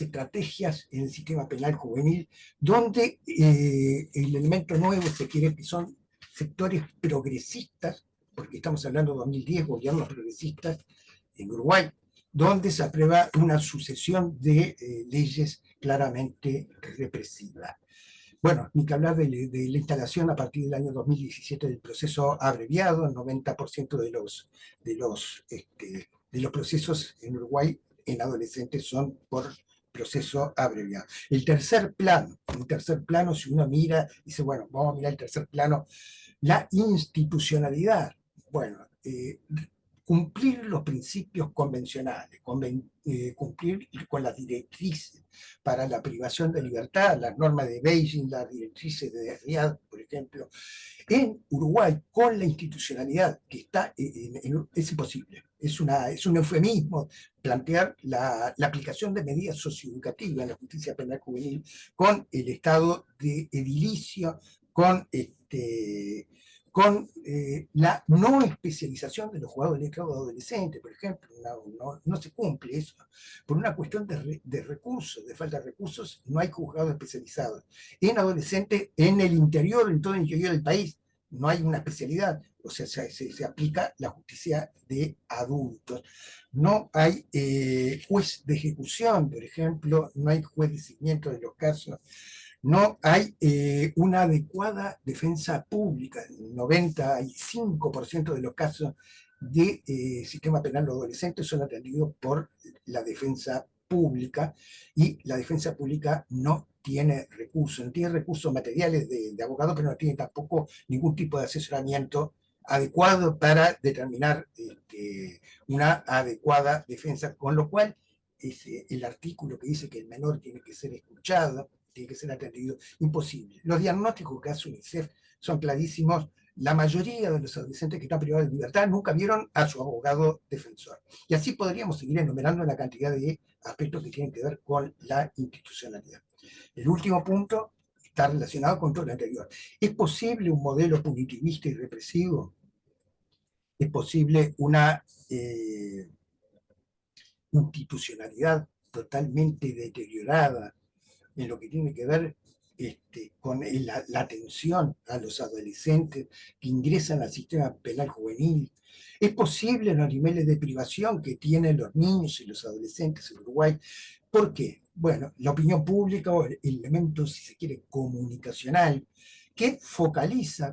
estrategias en el sistema penal juvenil, donde el elemento nuevo se quiere que son sectores progresistas, porque estamos hablando de 2010, gobiernos progresistas en Uruguay, donde se aprueba una sucesión de leyes claramente represivas. Bueno, ni que hablar de la instalación a partir del año 2017 del proceso abreviado. El 90% de los procesos en Uruguay en adolescentes son por proceso abreviado. El tercer plano, si uno mira, dice, bueno, vamos a mirar el tercer plano, la institucionalidad. Bueno, cumplir los principios convencionales, cumplir con las directrices para la privación de libertad, las normas de Beijing, las directrices de Riad, por ejemplo. En Uruguay, con la institucionalidad que está, es imposible. Es un eufemismo plantear la aplicación de medidas socioeducativas en la justicia penal juvenil con el estado de edilicio, con la no especialización de los jugadores de letrado adolescentes, por ejemplo. No se cumple eso. Por una cuestión de recursos, de falta de recursos, no hay juzgados especializados. En adolescentes, en el interior, en todo el interior del país, no hay una especialidad. O sea, se aplica la justicia de adultos. No hay juez de ejecución, por ejemplo, no hay juez de seguimiento de los casos. No hay una adecuada defensa pública. El 95% de los casos de sistema penal de adolescentes son atendidos por la defensa pública, y la defensa pública no tiene recursos, no tiene recursos materiales de abogado, pero no tiene tampoco ningún tipo de asesoramiento adecuado para determinar una adecuada defensa, con lo cual el artículo que dice que el menor tiene que ser escuchado, tiene que ser atendido, imposible. Los diagnósticos que hace UNICEF son clarísimos. La mayoría de los adolescentes que están privados de libertad nunca vieron a su abogado defensor. Y así podríamos seguir enumerando la cantidad de aspectos que tienen que ver con la institucionalidad. El último punto está relacionado con todo lo anterior. ¿Es posible un modelo punitivista y represivo? ¿Es posible una institucionalidad totalmente deteriorada en lo que tiene que ver con la atención a los adolescentes que ingresan al sistema penal juvenil? ¿Es posible los niveles de privación que tienen los niños y los adolescentes en Uruguay? ¿Por qué? Bueno, la opinión pública, o el elemento, si se quiere, comunicacional, que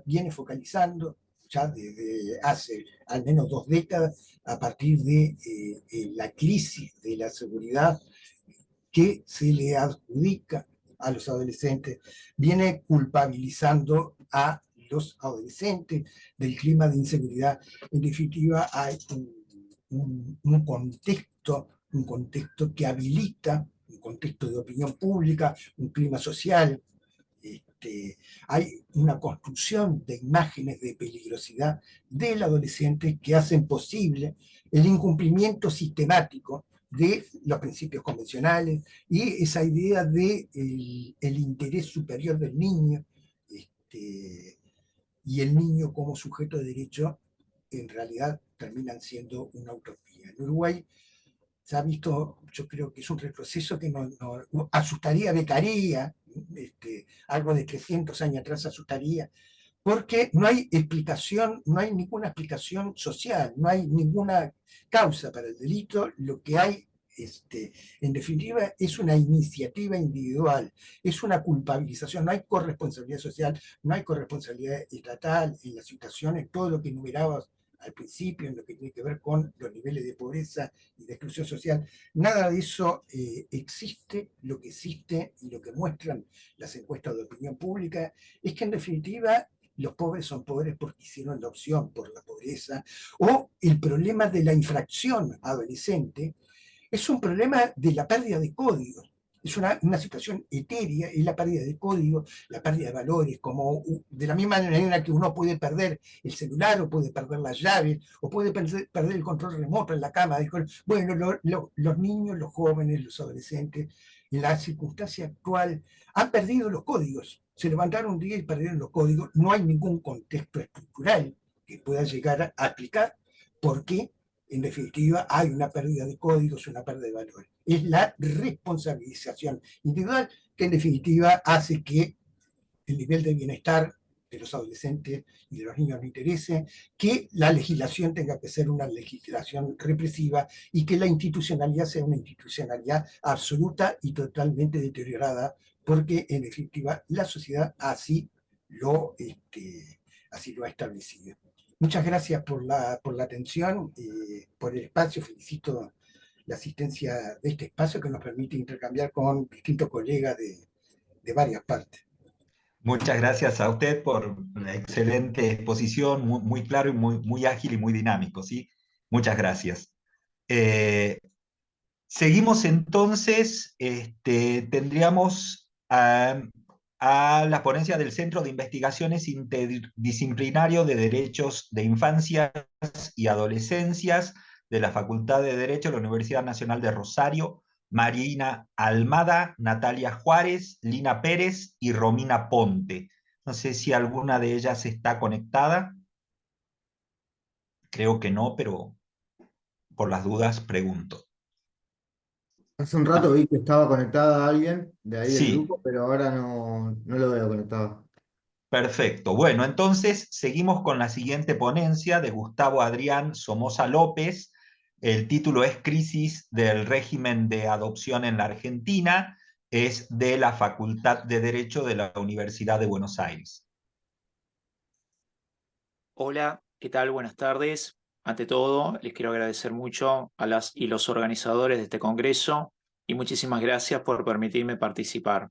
viene focalizando ya desde hace al menos 2 décadas, a partir de la crisis de la seguridad que se le adjudica a los adolescentes, viene culpabilizando a los adolescentes del clima de inseguridad. En definitiva, hay un contexto que habilita, un contexto de opinión pública, un clima social. Hay una construcción de imágenes de peligrosidad del adolescente que hacen posible el incumplimiento sistemático de los principios convencionales y esa idea de el interés superior del niño, y el niño como sujeto de derecho, en realidad terminan siendo una utopía. En Uruguay se ha visto, yo creo que es un retroceso que nos asustaría, becaría, algo de 300 años atrás asustaría, porque no hay explicación, no hay ninguna explicación social, no hay ninguna causa para el delito. Lo que hay, en definitiva, es una iniciativa individual, es una culpabilización, no hay corresponsabilidad social, no hay corresponsabilidad estatal en las situaciones, todo lo que enumerabas al principio, en lo que tiene que ver con los niveles de pobreza y de exclusión social. Nada de eso existe. Lo que existe y lo que muestran las encuestas de opinión pública es que, en definitiva, los pobres son pobres porque hicieron la opción por la pobreza, o el problema de la infracción adolescente es un problema de la pérdida de códigos. Es una situación etérea, es la pérdida de código, la pérdida de valores, como de la misma manera que uno puede perder el celular, o puede perder las llaves, o puede perder el control remoto en la cama. Bueno, los niños, los jóvenes, los adolescentes, en la circunstancia actual, han perdido los códigos. Se levantaron un día y perdieron los códigos. No hay ningún contexto estructural que pueda llegar a explicar por qué, en definitiva, hay una pérdida de códigos, una pérdida de valores. Es la responsabilización individual que, en definitiva, hace que el nivel de bienestar de los adolescentes y de los niños no interese, que la legislación tenga que ser una legislación represiva, y que la institucionalidad sea una institucionalidad absoluta y totalmente deteriorada, porque, en definitiva, la sociedad así lo ha establecido. Muchas gracias por la atención, por el espacio. Felicito la asistencia de este espacio que nos permite intercambiar con distintos colegas de varias partes. Muchas gracias a usted por la excelente exposición, muy claro y muy ágil y muy dinámico, ¿sí? Muchas gracias. Seguimos entonces, tendríamos a la ponencia del Centro de Investigaciones Interdisciplinario de Derechos de Infancias y Adolescencias de la Facultad de Derecho de la Universidad Nacional de Rosario, Marina Almada, Natalia Juárez, Lina Pérez y Romina Ponte. No sé si alguna de ellas está conectada. Creo que no, pero por las dudas pregunto. Hace un rato vi que estaba conectada alguien de ahí del Sí, grupo, pero ahora no lo veo conectado. perfecto. Bueno, entonces seguimos con la siguiente ponencia de Gustavo Adrián Somoza López. El título es Crisis del régimen de adopción en la Argentina. Es de la Facultad de Derecho de la Universidad de Buenos Aires. Hola, ¿qué tal? Buenas tardes. ante todo, les quiero agradecer mucho a las y los organizadores de este congreso y muchísimas gracias por permitirme participar.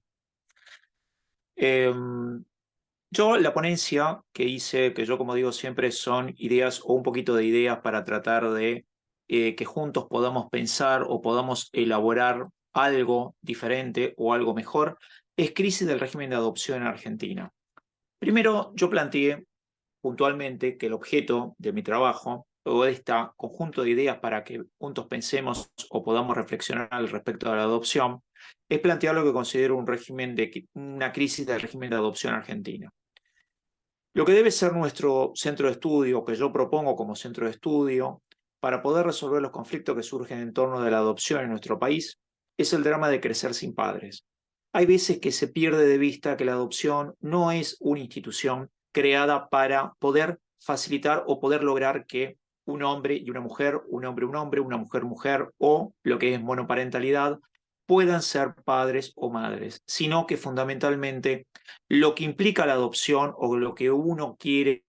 Yo, la ponencia que hice, que yo como digo siempre son ideas o un poquito de ideas para tratar de que juntos podamos pensar o podamos elaborar algo diferente o algo mejor, es crisis del régimen de adopción en Argentina. Primero, yo planteé puntualmente que el objeto de mi trabajo o de este conjunto de ideas para que juntos pensemos o podamos reflexionar al respecto de la adopción es plantear lo que considero una crisis del régimen de adopción argentina. Lo que debe ser nuestro centro de estudio, que yo propongo como centro de estudio, para poder resolver los conflictos que surgen en torno de la adopción en nuestro país, es el drama de crecer sin padres. Hay veces que se pierde de vista que la adopción no es una institución creada para poder facilitar o poder lograr que un hombre y una mujer, un hombre, una mujer, o lo que es monoparentalidad, puedan ser padres o madres, sino que fundamentalmente lo que implica la adopción o lo que uno quiere,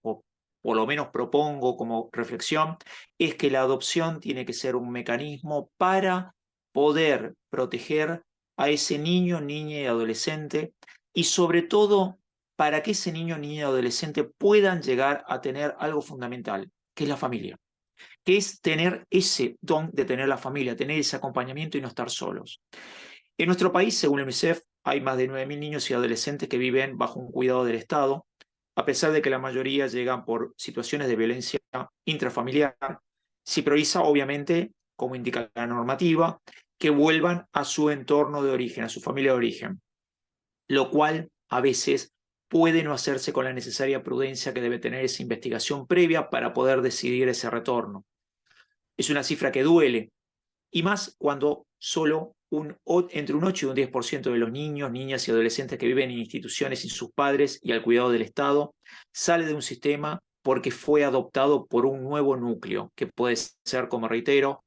o por lo menos propongo como reflexión, es que la adopción tiene que ser un mecanismo para poder proteger a ese niño, niña y adolescente, y sobre todo para que ese niño, niña y adolescente puedan llegar a tener algo fundamental, que es la familia, que es tener ese don de tener la familia, tener ese acompañamiento y no estar solos. En nuestro país, según el UNICEF, hay más de 9.000 niños y adolescentes que viven bajo un cuidado del Estado, a pesar de que la mayoría llegan por situaciones de violencia intrafamiliar. Se prioriza, obviamente, como indica la normativa, que vuelvan a su entorno de origen, a su familia de origen, lo cual a veces puede no hacerse con la necesaria prudencia que debe tener esa investigación previa para poder decidir ese retorno. Es una cifra que duele, y más cuando solo entre un 8 y un 10% de los niños, niñas y adolescentes que viven en instituciones sin sus padres y al cuidado del Estado sale de un sistema porque fue adoptado por un nuevo núcleo, que puede ser, como reitero,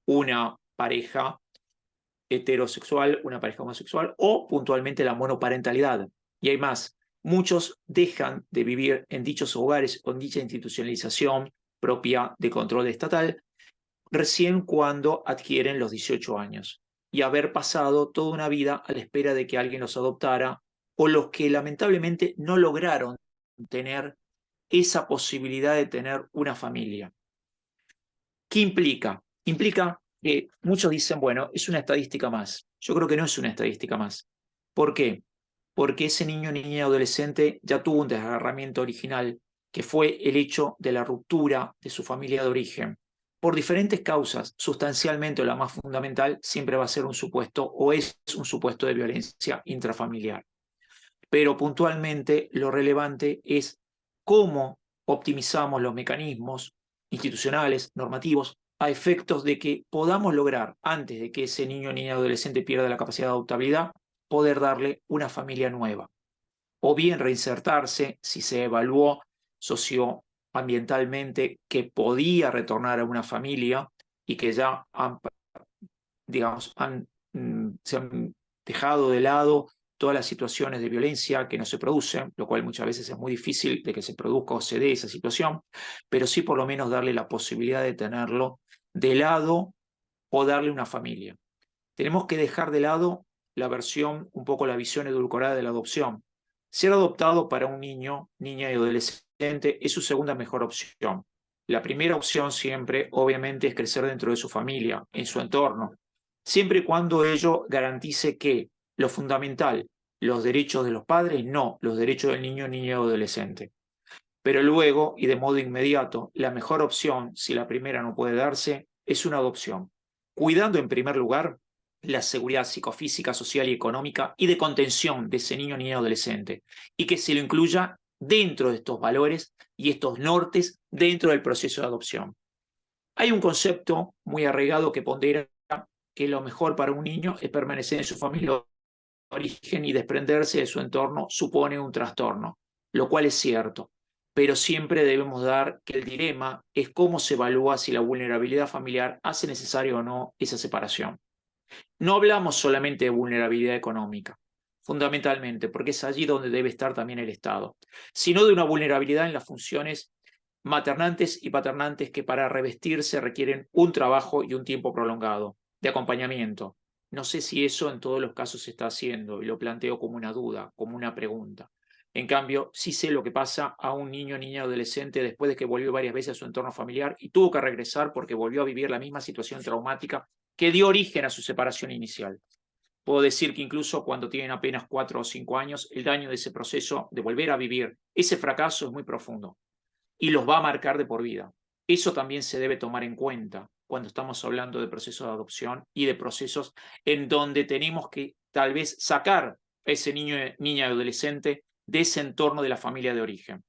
una pareja heterosexual, una pareja homosexual o puntualmente la monoparentalidad. Y hay más, muchos dejan de vivir en dichos hogares con dicha institucionalización propia de control estatal recién cuando adquieren los 18 años y haber pasado toda una vida a la espera de que alguien los adoptara, o los que lamentablemente no lograron tener esa posibilidad de tener una familia. ¿Qué implica? Implica que muchos dicen, bueno, es una estadística más. Yo creo que no es una estadística más. ¿Por qué? Porque ese niño, niña y adolescente ya tuvo un desgarramiento original, que fue el hecho de la ruptura de su familia de origen. Por diferentes causas, sustancialmente o la más fundamental, siempre va a ser un supuesto o es un supuesto de violencia intrafamiliar. Pero puntualmente lo relevante es cómo optimizamos los mecanismos institucionales, normativos, a efectos de que podamos lograr, antes de que ese niño, niña, adolescente pierda la capacidad de adoptabilidad, poder darle una familia nueva. O bien reinsertarse si se evaluó socioambientalmente que podía retornar a una familia y que ya se han dejado de lado todas las situaciones de violencia que no se producen, lo cual muchas veces es muy difícil de que se produzca o se dé esa situación, pero sí por lo menos darle la posibilidad de tenerlo de lado o darle una familia. Tenemos que dejar de lado la versión, un poco la visión edulcorada de la adopción. Ser adoptado para un niño, niña y adolescente es su segunda mejor opción. La primera opción siempre, obviamente, es crecer dentro de su familia, en su entorno, siempre y cuando ello garantice que lo fundamental, los derechos de los padres, no los derechos del niño, niña y adolescente. Pero luego, y de modo inmediato, la mejor opción, si la primera no puede darse, es una adopción, cuidando en primer lugar la seguridad psicofísica, social y económica y de contención de ese niño, niña y adolescente, y que se lo incluya dentro de estos valores y estos nortes dentro del proceso de adopción. Hay un concepto muy arraigado que pondera que lo mejor para un niño es permanecer en su familia de origen y desprenderse de su entorno supone un trastorno, lo cual es cierto, pero siempre debemos dar que el dilema es cómo se evalúa si la vulnerabilidad familiar hace necesario o no esa separación. No hablamos solamente de vulnerabilidad económica, fundamentalmente, porque es allí donde debe estar también el Estado, sino de una vulnerabilidad en las funciones maternantes y paternantes que para revestirse requieren un trabajo y un tiempo prolongado de acompañamiento. No sé si eso en todos los casos se está haciendo y lo planteo como una duda, como una pregunta. En cambio, sí sé lo que pasa a un niño, niña, adolescente después de que volvió varias veces a su entorno familiar y tuvo que regresar porque volvió a vivir la misma situación traumática que dio origen a su separación inicial. Puedo decir que incluso cuando tienen apenas 4 o 5 años, el daño de ese proceso de volver a vivir ese fracaso es muy profundo y los va a marcar de por vida. Eso también se debe tomar en cuenta cuando estamos hablando de procesos de adopción y de procesos en donde tenemos que tal vez sacar a ese niño, niña, adolescente de ese entorno de la familia de origen,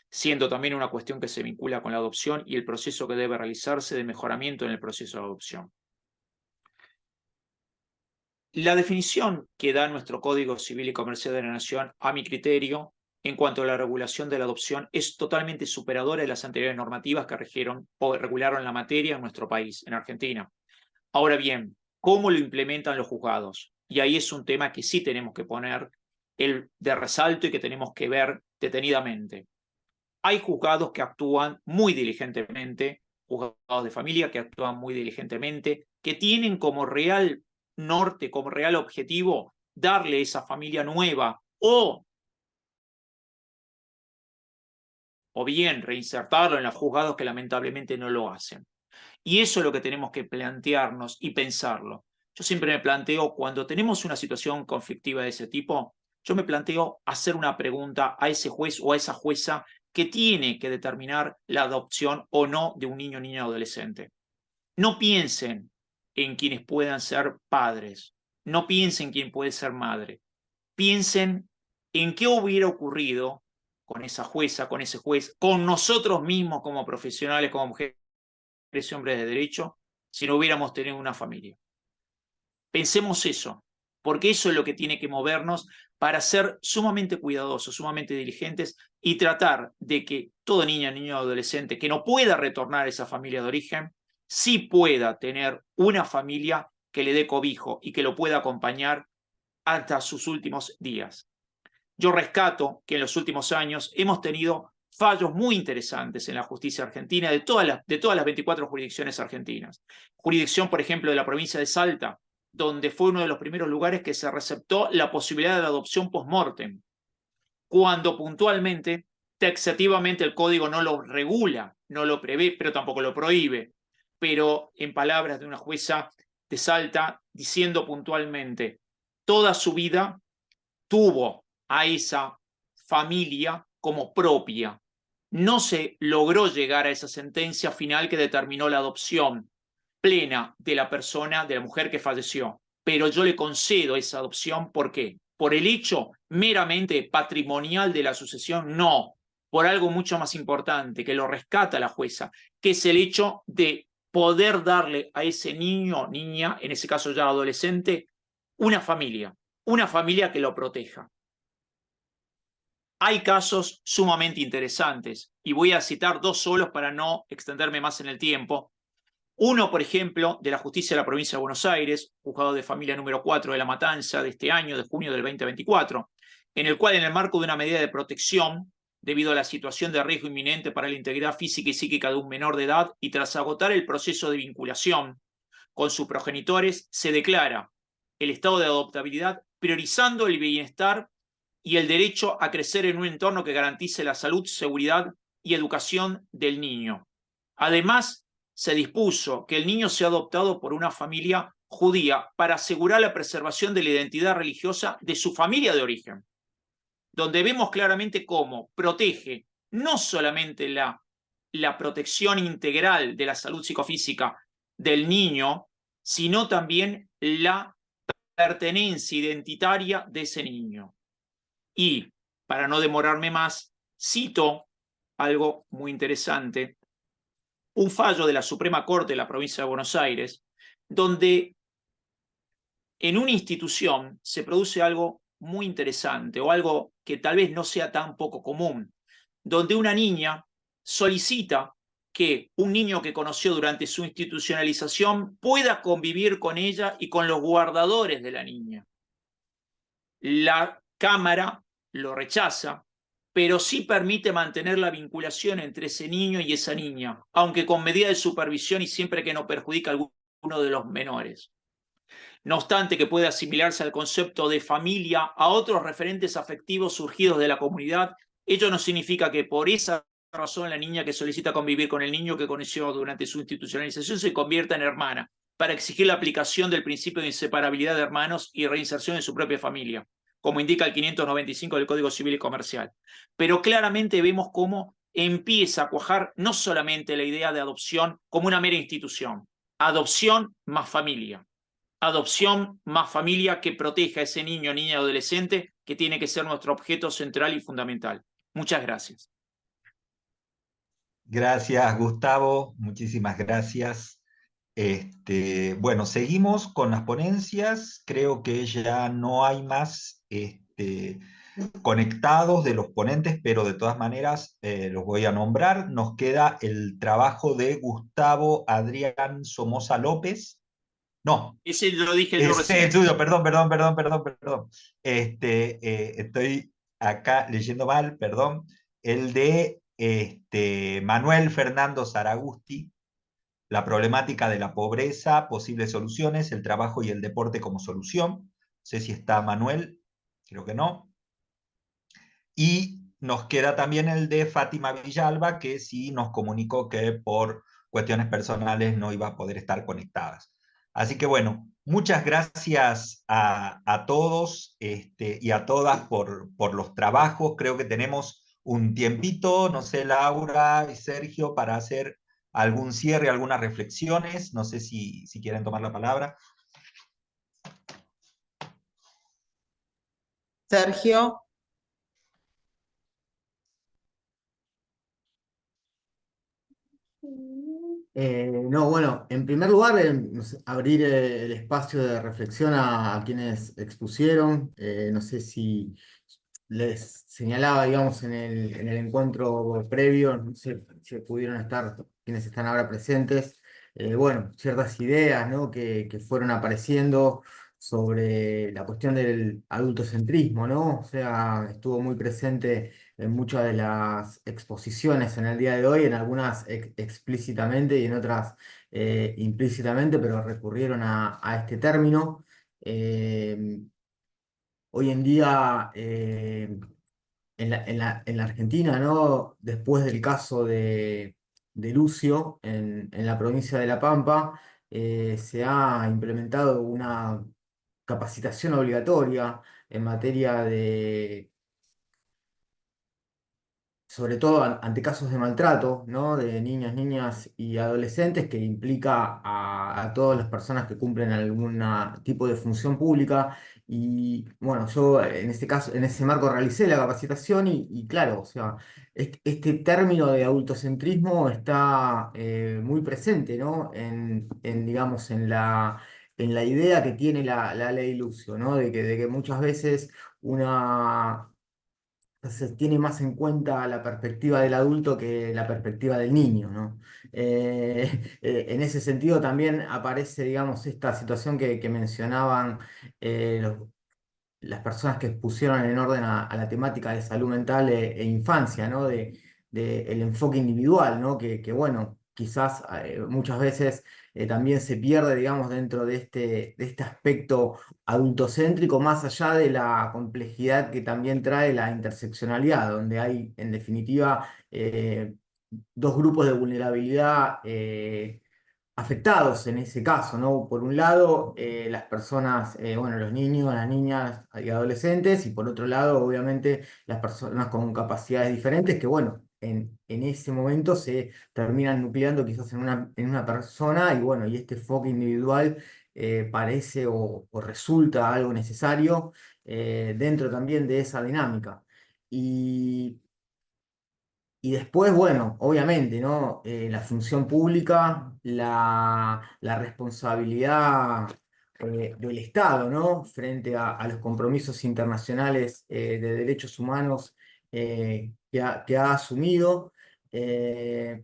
siendo también una cuestión que se vincula con la adopción y el proceso que debe realizarse de mejoramiento en el proceso de adopción. La definición que da nuestro Código Civil y Comercial de la Nación, a mi criterio, en cuanto a la regulación de la adopción, es totalmente superadora de las anteriores normativas que regieron o regularon la materia en nuestro país, en Argentina. Ahora bien, ¿cómo lo implementan los juzgados? Y ahí es un tema que sí tenemos que poner de resalto y que tenemos que ver detenidamente. Hay juzgados que actúan muy diligentemente, juzgados de familia que actúan muy diligentemente, que tienen como real norte, como real objetivo, darle esa familia nueva o bien reinsertarlo en los juzgados que lamentablemente no lo hacen. Y eso es lo que tenemos que plantearnos y pensarlo. Yo siempre me planteo, cuando tenemos una situación conflictiva de ese tipo, yo me planteo hacer una pregunta a ese juez o a esa jueza que tiene que determinar la adopción o no de un niño, niña o adolescente. No piensen en quienes puedan ser padres, no piensen en quién puede ser madre, piensen en qué hubiera ocurrido con esa jueza, con ese juez, con nosotros mismos como profesionales, como mujeres y hombres de derecho, si no hubiéramos tenido una familia. Pensemos eso, porque eso es lo que tiene que movernos para ser sumamente cuidadosos, sumamente diligentes y tratar de que toda niña, niño o adolescente que no pueda retornar a esa familia de origen, sí pueda tener una familia que le dé cobijo y que lo pueda acompañar hasta sus últimos días. Yo rescato que en los últimos años hemos tenido fallos muy interesantes en la justicia argentina de todas las 24 jurisdicciones argentinas. Jurisdicción, por ejemplo, de la provincia de Salta, donde fue uno de los primeros lugares que se receptó la posibilidad de la adopción post-mortem, cuando puntualmente, taxativamente el código no lo regula, no lo prevé, pero tampoco lo prohíbe. Pero en palabras de una jueza de Salta, diciendo puntualmente, toda su vida tuvo a esa familia como propia. No se logró llegar a esa sentencia final que determinó la adopción plena de la persona, de la mujer que falleció. Pero yo le concedo esa adopción, ¿por qué? ¿Por el hecho meramente patrimonial de la sucesión? No, por algo mucho más importante, que lo rescata la jueza, que es el hecho de poder darle a ese niño, niña, en ese caso ya adolescente, una familia que lo proteja. Hay casos sumamente interesantes y voy a citar 2 solos para no extenderme más en el tiempo. Uno, por ejemplo, de la justicia de la provincia de Buenos Aires, juzgado de familia número 4 de La Matanza de este año, de junio del 2024, en el cual, en el marco de una medida de protección, debido a la situación de riesgo inminente para la integridad física y psíquica de un menor de edad y tras agotar el proceso de vinculación con sus progenitores, se declara el estado de adoptabilidad priorizando el bienestar y el derecho a crecer en un entorno que garantice la salud, seguridad y educación del niño. Además, se dispuso que el niño sea adoptado por una familia judía para asegurar la preservación de la identidad religiosa de su familia de origen, donde vemos claramente cómo protege no solamente la protección integral de la salud psicofísica del niño, sino también la pertenencia identitaria de ese niño. Y, para no demorarme más, cito algo muy interesante, un fallo de la Suprema Corte de la provincia de Buenos Aires, donde en una institución se produce algo muy interesante o algo que tal vez no sea tan poco común, donde una niña solicita que un niño que conoció durante su institucionalización pueda convivir con ella y con los guardadores de la niña. La Cámara lo rechaza, pero sí permite mantener la vinculación entre ese niño y esa niña, aunque con medida de supervisión y siempre que no perjudique a alguno de los menores. No obstante que puede asimilarse al concepto de familia a otros referentes afectivos surgidos de la comunidad, ello no significa que por esa razón la niña que solicita convivir con el niño que conoció durante su institucionalización se convierta en hermana, para exigir la aplicación del principio de inseparabilidad de hermanos y reinserción en su propia familia, como indica el 595 del Código Civil y Comercial. Pero claramente vemos cómo empieza a cuajar no solamente la idea de adopción como una mera institución, adopción más familia. Adopción más familia que proteja a ese niño, niña, adolescente, que tiene que ser nuestro objeto central y fundamental. Muchas gracias. Gracias, Gustavo. Muchísimas gracias. Bueno, seguimos con las ponencias. Creo que ya no hay más conectados de los ponentes, pero de todas maneras los voy a nombrar. Nos queda el trabajo de Gustavo Adrián Somoza López. No, ese lo dije yo ese recién. es el tuyo, perdón. Estoy acá leyendo mal, perdón. El de Manuel Fernando Zaragusti, la problemática de la pobreza, posibles soluciones, el trabajo y el deporte como solución. No sé si está Manuel, creo que no. Y nos queda también el de Fátima Villalba, que sí nos comunicó que por cuestiones personales no iba a poder estar conectadas. Así que bueno, muchas gracias a todos y a todas por los trabajos. Creo que tenemos un tiempito, no sé, Laura y Sergio, para hacer algún cierre, algunas reflexiones. No sé si quieren tomar la palabra. Sergio. No, bueno, en primer lugar, no sé, abrir el espacio de reflexión a quienes expusieron. No sé si les señalaba, digamos, en el encuentro previo, no sé si pudieron estar quienes están ahora presentes, bueno, ciertas ideas, ¿no? que fueron apareciendo sobre la cuestión del adultocentrismo, ¿no? O sea, estuvo muy presente en muchas de las exposiciones en el día de hoy, en algunas explícitamente y en otras implícitamente, pero recurrieron a este término. Hoy en día, en la Argentina, ¿no? Después del caso de Lucio en la provincia de La Pampa, se ha implementado una capacitación obligatoria en materia de, sobre todo ante casos de maltrato, ¿no? De niños, niñas y adolescentes, que implica a todas las personas que cumplen algún tipo de función pública. Y bueno, yo en este caso, en ese marco realicé la capacitación y claro, o sea, este término de adultocentrismo está muy presente, ¿no? Digamos, en la idea que tiene la ley Lucio, ¿no? De que muchas veces una se tiene más en cuenta la perspectiva del adulto que la perspectiva del niño, ¿no? En ese sentido también aparece, digamos, esta situación que mencionaban las personas que pusieron en orden a la temática de salud mental e infancia, ¿no? De el enfoque individual, ¿no? Que bueno, quizás muchas veces también se pierde, digamos, dentro de este aspecto adultocéntrico, más allá de la complejidad que también trae la interseccionalidad, donde hay, en definitiva, dos grupos de vulnerabilidad afectados en ese caso, ¿no? Por un lado, las personas, bueno, los niños, las niñas y adolescentes, y por otro lado, obviamente, las personas con capacidades diferentes que, bueno, en ese momento se terminan nucleando quizás en una persona, y bueno, y este enfoque individual parece o resulta algo necesario dentro también de esa dinámica. Y después, bueno, obviamente, ¿no? La función pública, la responsabilidad del Estado, ¿no? Frente a los compromisos internacionales de derechos humanos que ha asumido. eh,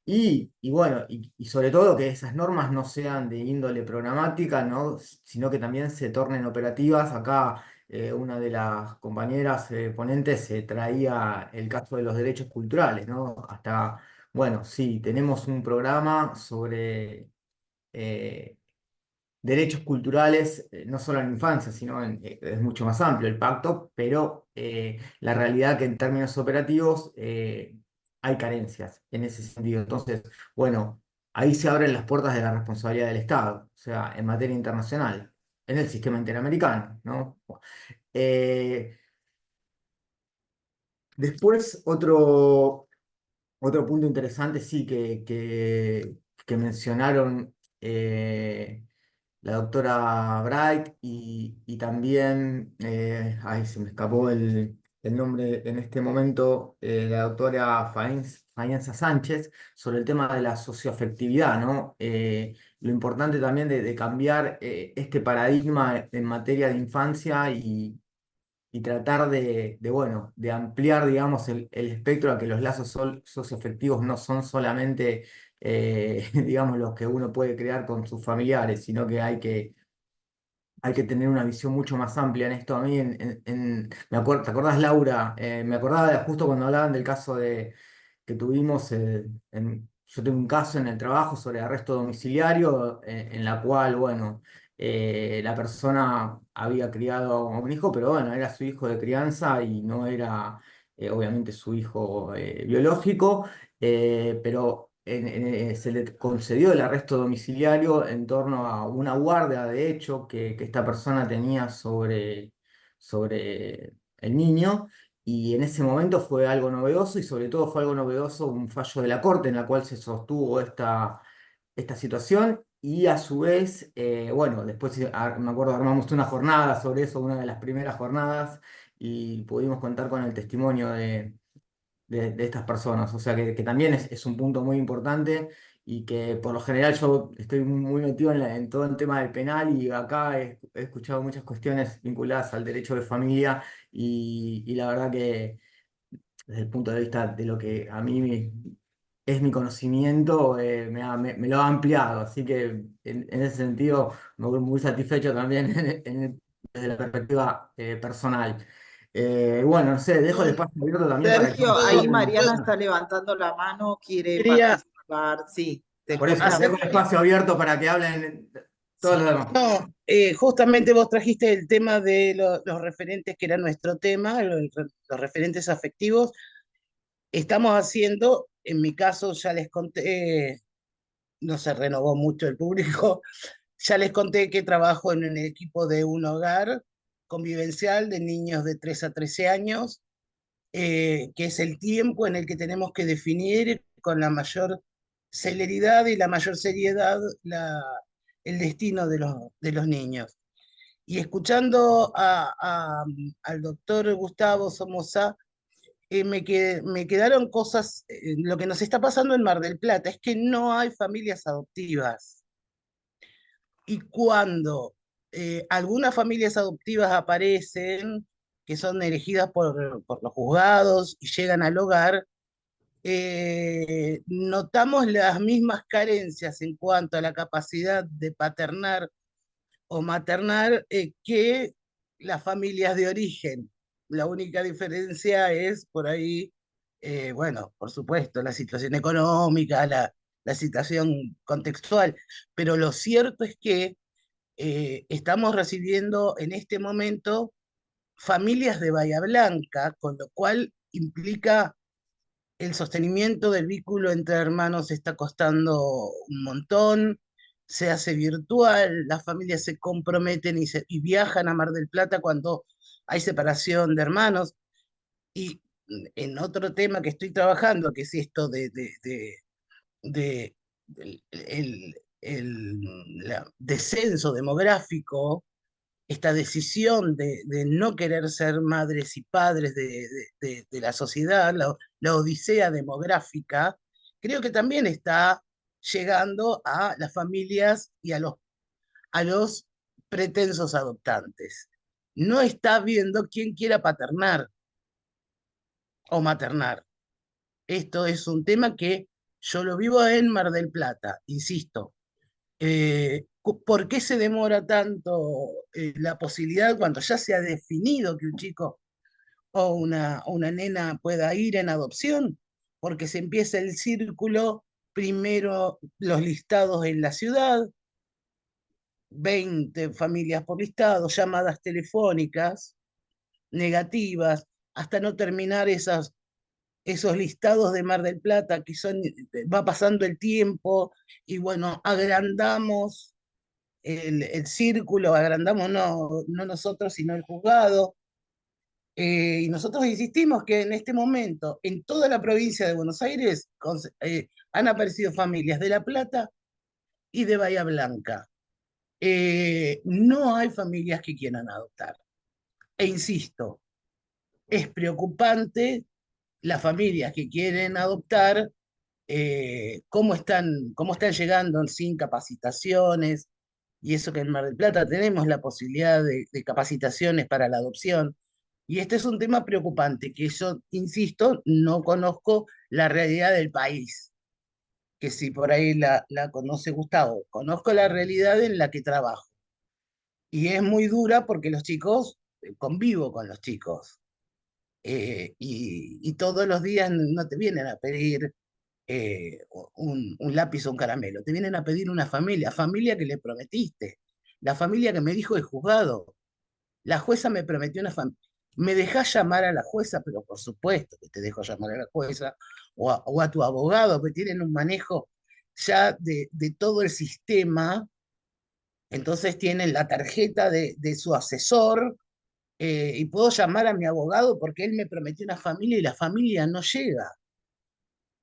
y bueno, y sobre todo que esas normas no sean de índole programática, ¿no? Sino que también se tornen operativas. Acá una de las compañeras ponentes traía el caso de los derechos culturales, ¿no? Hasta, bueno, sí, tenemos un programa sobre eh, derechos culturales, no solo en la infancia, sino es mucho más amplio el pacto, pero la realidad que en términos operativos hay carencias en ese sentido. Entonces, bueno, ahí se abren las puertas de la responsabilidad del Estado, o sea, en materia internacional, en el sistema interamericano, ¿no? Eh, Después, otro punto interesante, sí, que mencionaron la doctora Bright y también, ay, se me escapó el nombre en este momento, la doctora Faenza Sánchez, sobre el tema de la socioafectividad, ¿no? Lo importante también de cambiar este paradigma en materia de infancia y tratar bueno, de ampliar, digamos, el espectro a que los lazos socioafectivos no son solamente, digamos, los que uno puede crear con sus familiares, sino que hay que tener una visión mucho más amplia en esto. A mí, ¿te acordás, Laura? Me acordaba justo cuando hablaban del caso que tuvimos, yo tengo un caso en el trabajo sobre arresto domiciliario, en la cual, bueno, la persona había criado a un hijo, pero bueno, era su hijo de crianza y no era, obviamente, su hijo biológico, pero se le concedió el arresto domiciliario en torno a una guardia, de hecho, que esta persona tenía sobre el niño. Y en ese momento fue algo novedoso y sobre todo fue algo novedoso un fallo de la Corte en la cual se sostuvo esta situación y a su vez, bueno, después me acuerdo armamos una jornada sobre eso, una de las primeras jornadas y pudimos contar con el testimonio de estas personas. O sea que también es un punto muy importante y que por lo general yo estoy muy metido en todo el tema del penal y acá he escuchado muchas cuestiones vinculadas al derecho de familia y la verdad que desde el punto de vista de lo que a mí es mi conocimiento, me lo ha ampliado. Así que en ese sentido me voy muy satisfecho también desde la perspectiva personal. Bueno, no sé, dejo el espacio abierto también para que Sergio, ahí otras Mariana personas. está levantando la mano, quiere Quería participar. Sí, te Por eso escuchamos. dejo el espacio abierto para que hablen todos Sí. los demás. No, justamente vos trajiste el tema de los referentes, que era nuestro tema, los referentes afectivos. Estamos haciendo, en mi caso ya les conté, no se renovó mucho el público, ya les conté que trabajo en un equipo de un hogar convivencial de niños de 3 a 13 años, que es el tiempo en el que tenemos que definir con la mayor celeridad y la mayor seriedad el destino de los niños. Y escuchando al doctor Gustavo Somoza, me quedaron cosas, lo que nos está pasando en Mar del Plata es que no hay familias adoptivas. Y cuando algunas familias adoptivas aparecen, que son elegidas por los juzgados y llegan al hogar, notamos las mismas carencias en cuanto a la capacidad de paternar o maternar que las familias de origen. La única diferencia es por ahí, bueno, por supuesto, la situación económica, la situación contextual, pero lo cierto es que estamos recibiendo en este momento familias de Bahía Blanca, con lo cual implica el sostenimiento del vínculo entre hermanos está costando un montón, se hace virtual, las familias se comprometen y viajan a Mar del Plata cuando hay separación de hermanos. Y en otro tema que estoy trabajando, que es esto de descenso demográfico, esta decisión de no querer ser madres y padres de la sociedad, la odisea demográfica, creo que también está llegando a las familias y a los pretensos adoptantes. No está viendo quién quiera paternar o maternar. Esto es un tema que yo lo vivo en Mar del Plata, insisto. ¿Por qué se demora tanto la posibilidad cuando ya se ha definido que un chico o una nena pueda ir en adopción? Porque se empieza el círculo, primero los listados en la ciudad, 20 familias por listado, llamadas telefónicas negativas, hasta no terminar esos listados de Mar del Plata que son, va pasando el tiempo y bueno, agrandamos el círculo, agrandamos no nosotros, sino el juzgado. Y nosotros insistimos que en este momento, en toda la provincia de Buenos Aires, han aparecido familias de La Plata y de Bahía Blanca. No hay familias que quieran adoptar. E insisto, es preocupante las familias que quieren adoptar, cómo están llegando sin capacitaciones, y eso que en Mar del Plata tenemos la posibilidad de capacitaciones para la adopción. Y este es un tema preocupante, que yo, insisto, no conozco la realidad del país, que si por ahí la conoce Gustavo, conozco la realidad en la que trabajo. Y es muy dura porque los chicos, convivo con los chicos, y todos los días no te vienen a pedir un lápiz o un caramelo, te vienen a pedir una familia que le prometiste, la familia que me dijo el juzgado. La jueza me prometió una familia. ¿Me dejás llamar a la jueza? Pero por supuesto que te dejo llamar a la jueza o a tu abogado, que tienen un manejo ya de todo el sistema. Entonces tienen la tarjeta de su asesor, y puedo llamar a mi abogado porque él me prometió una familia y la familia no llega.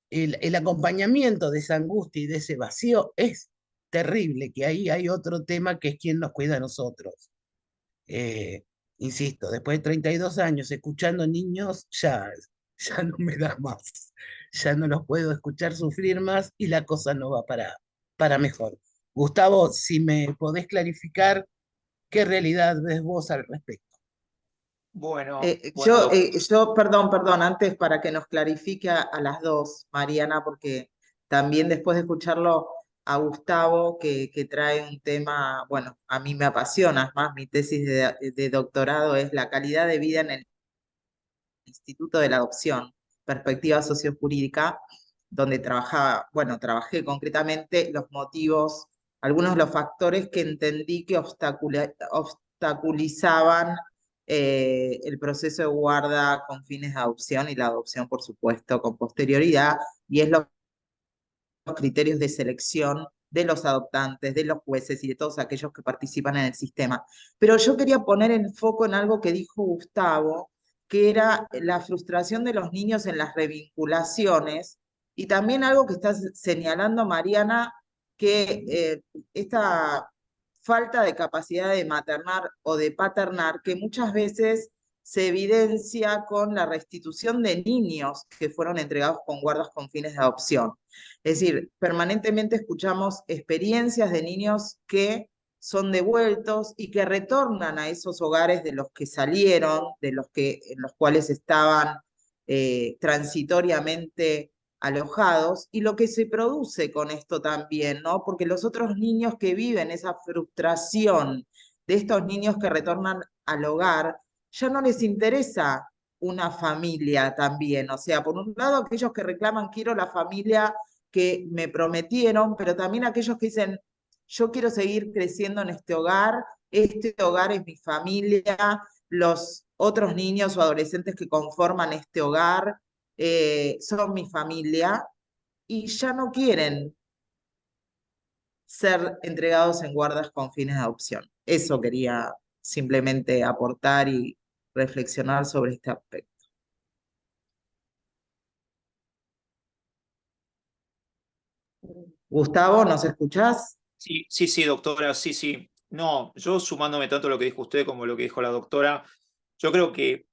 El acompañamiento de esa angustia y de ese vacío es terrible, que ahí hay otro tema que es quién nos cuida a nosotros. Eh, Insisto, después de 32 años escuchando niños, ya no me da más. Ya no los puedo escuchar sufrir más y la cosa no va para mejor. Gustavo, si me podés clarificar qué realidad ves vos al respecto. Bueno, Yo, perdón, antes para que nos clarifique a las dos, Mariana, porque también después de escucharlo a Gustavo, que trae un tema, bueno, a mí me apasiona, es más, mi tesis de doctorado es la calidad de vida en el Instituto de la Adopción, Perspectiva Sociojurídica, donde trabajé concretamente los motivos, algunos de los factores que entendí que obstaculizaban el proceso de guarda con fines de adopción y la adopción, por supuesto, con posterioridad, y es los criterios de selección de los adoptantes, de los jueces y de todos aquellos que participan en el sistema. Pero yo quería poner el foco en algo que dijo Gustavo, que era la frustración de los niños en las revinculaciones, y también algo que está señalando Mariana, que esta falta de capacidad de maternar o de paternar, que muchas veces se evidencia con la restitución de niños que fueron entregados con guardas con fines de adopción. Es decir, permanentemente escuchamos experiencias de niños que son devueltos y que retornan a esos hogares de los que salieron, en los cuales estaban transitoriamente alojados, y lo que se produce con esto también, ¿no? Porque los otros niños que viven esa frustración de estos niños que retornan al hogar, ya no les interesa una familia también. O sea, por un lado, aquellos que reclaman quiero la familia que me prometieron, pero también aquellos que dicen yo quiero seguir creciendo en este hogar es mi familia, los otros niños o adolescentes que conforman este hogar son mi familia, y ya no quieren ser entregados en guardas con fines de adopción. Eso quería simplemente aportar y reflexionar sobre este aspecto. Gustavo, ¿nos escuchás? Sí, doctora, sí. No, yo sumándome tanto a lo que dijo usted como lo que dijo la doctora, yo creo que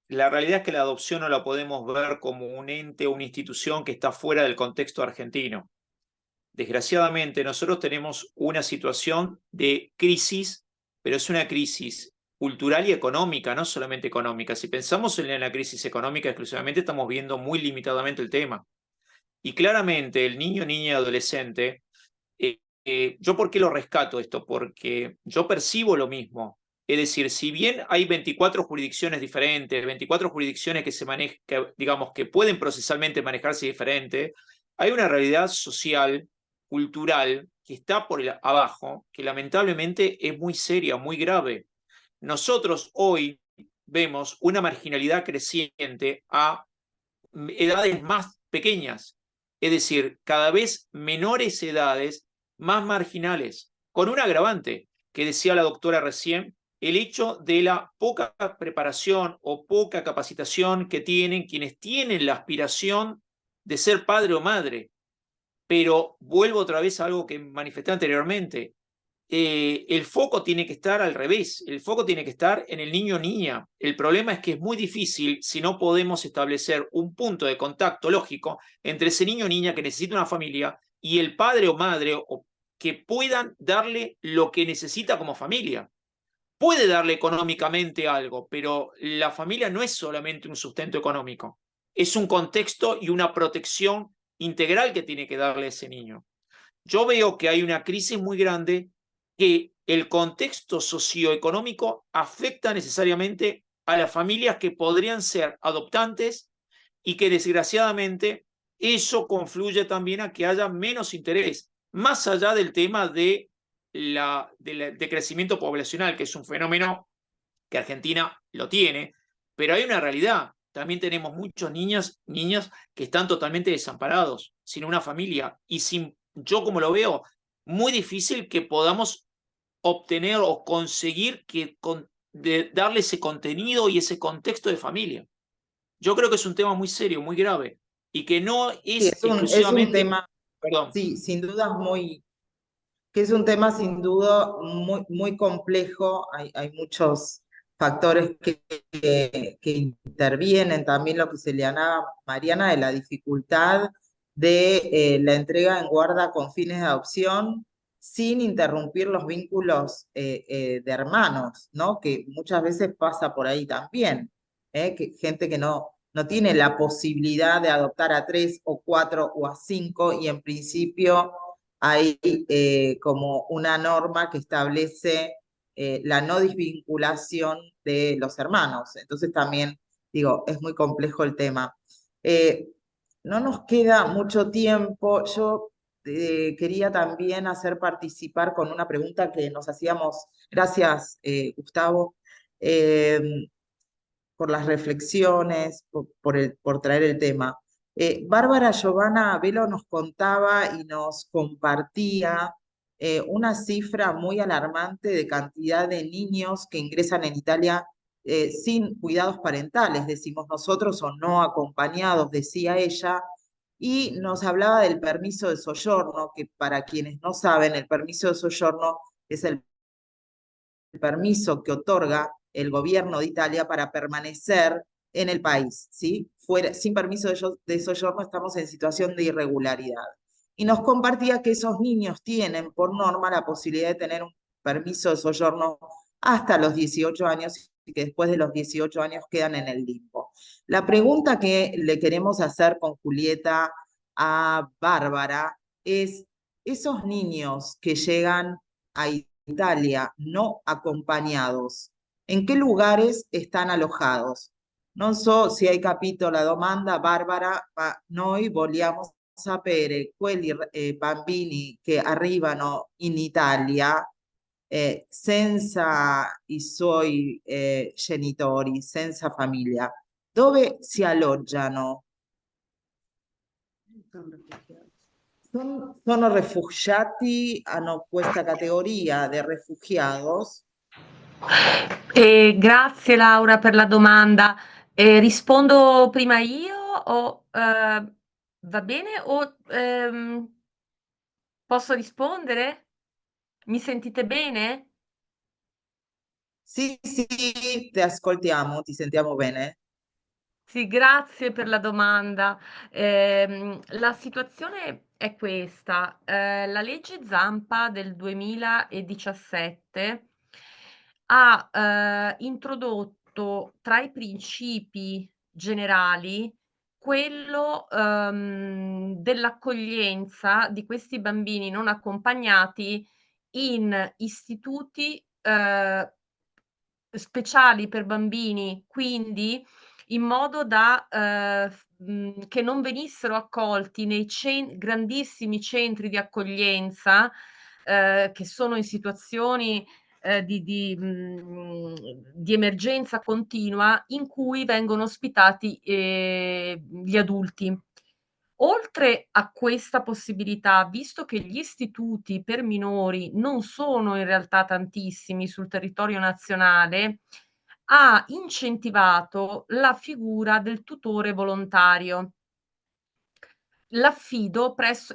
la realidad es que la adopción no la podemos ver como un ente o una institución que está fuera del contexto argentino. Desgraciadamente, nosotros tenemos una situación de crisis, pero es una crisis cultural y económica, no solamente económica. Si pensamos en la crisis económica exclusivamente, estamos viendo muy limitadamente el tema. Y claramente el niño, niña y adolescente ¿yo por qué lo rescato esto? Porque yo percibo lo mismo. Es decir, si bien hay 24 jurisdicciones diferentes, 24 jurisdicciones que se manejan, digamos, que pueden procesalmente manejarse diferente, hay una realidad social, cultural, que está por abajo, que lamentablemente es muy seria, muy grave. Nosotros hoy vemos una marginalidad creciente a edades más pequeñas, es decir, cada vez menores edades, más marginales, con un agravante que decía la doctora recién, el hecho de la poca preparación o poca capacitación que tienen quienes tienen la aspiración de ser padre o madre. Pero vuelvo otra vez a algo que manifesté anteriormente, el foco tiene que estar al revés, el foco tiene que estar en el niño o niña. El problema es que es muy difícil si no podemos establecer un punto de contacto lógico entre ese niño o niña que necesita una familia y el padre o madre que puedan darle lo que necesita como familia. Puede darle económicamente algo, pero la familia no es solamente un sustento económico, es un contexto y una protección integral que tiene que darle ese niño. Yo veo que hay una crisis muy grande que el contexto socioeconómico afecta necesariamente a las familias que podrían ser adoptantes y que desgraciadamente eso confluye también a que haya menos interés, más allá del tema de crecimiento poblacional, que es un fenómeno que Argentina lo tiene, pero hay una realidad. También tenemos muchos niñas que están totalmente desamparados, sin una familia y sin, yo como lo veo, muy difícil que podamos obtener o conseguir darle ese contenido y ese contexto de familia. Yo creo que es un tema muy serio, muy grave y que no Sí, es es un exclusivamente, tema, perdón, sí, sin duda que es un tema sin duda muy complejo. Hay muchos factores que intervienen, también lo que se le llamaba Mariana de la dificultad de la entrega en guarda con fines de adopción sin interrumpir los vínculos de hermanos, ¿no? Que muchas veces pasa por ahí también, que gente que no tiene la posibilidad de adoptar a 3 o 4 o a 5 y en principio hay como una norma que establece la no desvinculación de los hermanos. Entonces también, digo, es muy complejo el tema. No nos queda mucho tiempo. Yo quería también hacer participar con una pregunta que nos hacíamos. Gracias, Gustavo, por las reflexiones, por traer el tema. Bárbara Giovanna Velo nos contaba y nos compartía una cifra muy alarmante de cantidad de niños que ingresan en Italia sin cuidados parentales, decimos nosotros, o no acompañados, decía ella, y nos hablaba del permiso de soyorno, que para quienes no saben, el permiso de soyorno es el permiso que otorga el gobierno de Italia para permanecer en el país, ¿sí? Sin permiso de soyorno estamos en situación de irregularidad. Y nos compartía que esos niños tienen por norma la posibilidad de tener un permiso de soyorno hasta los 18 años y que después de los 18 años quedan en el limbo. La pregunta que le queremos hacer con Julieta a Bárbara es, esos niños que llegan a Italia no acompañados, ¿en qué lugares están alojados? Non so se hai capito la domanda, Barbara, ma noi vogliamo sapere quelli bambini che arrivano in Italia senza i suoi genitori, senza famiglia, dove si alloggiano? Sono rifugiati, hanno questa categoria di rifugiados. Grazie Laura per la domanda. Rispondo prima io o va bene o posso rispondere? Mi sentite bene? Sì, ti ascoltiamo, ti sentiamo bene. Sì, grazie per la domanda. La situazione è questa. La legge Zampa del 2017 ha introdotto tra i principi generali quello, dell'accoglienza di questi bambini non accompagnati in istituti, speciali per bambini, quindi in modo da, che non venissero accolti nei grandissimi centri di accoglienza, che sono in situazioni, di emergenza continua, in cui vengono ospitati, gli adulti. Oltre a questa possibilità, visto che gli istituti per minori non sono in realtà tantissimi sul territorio nazionale, ha incentivato la figura del tutore volontario. L'affido presso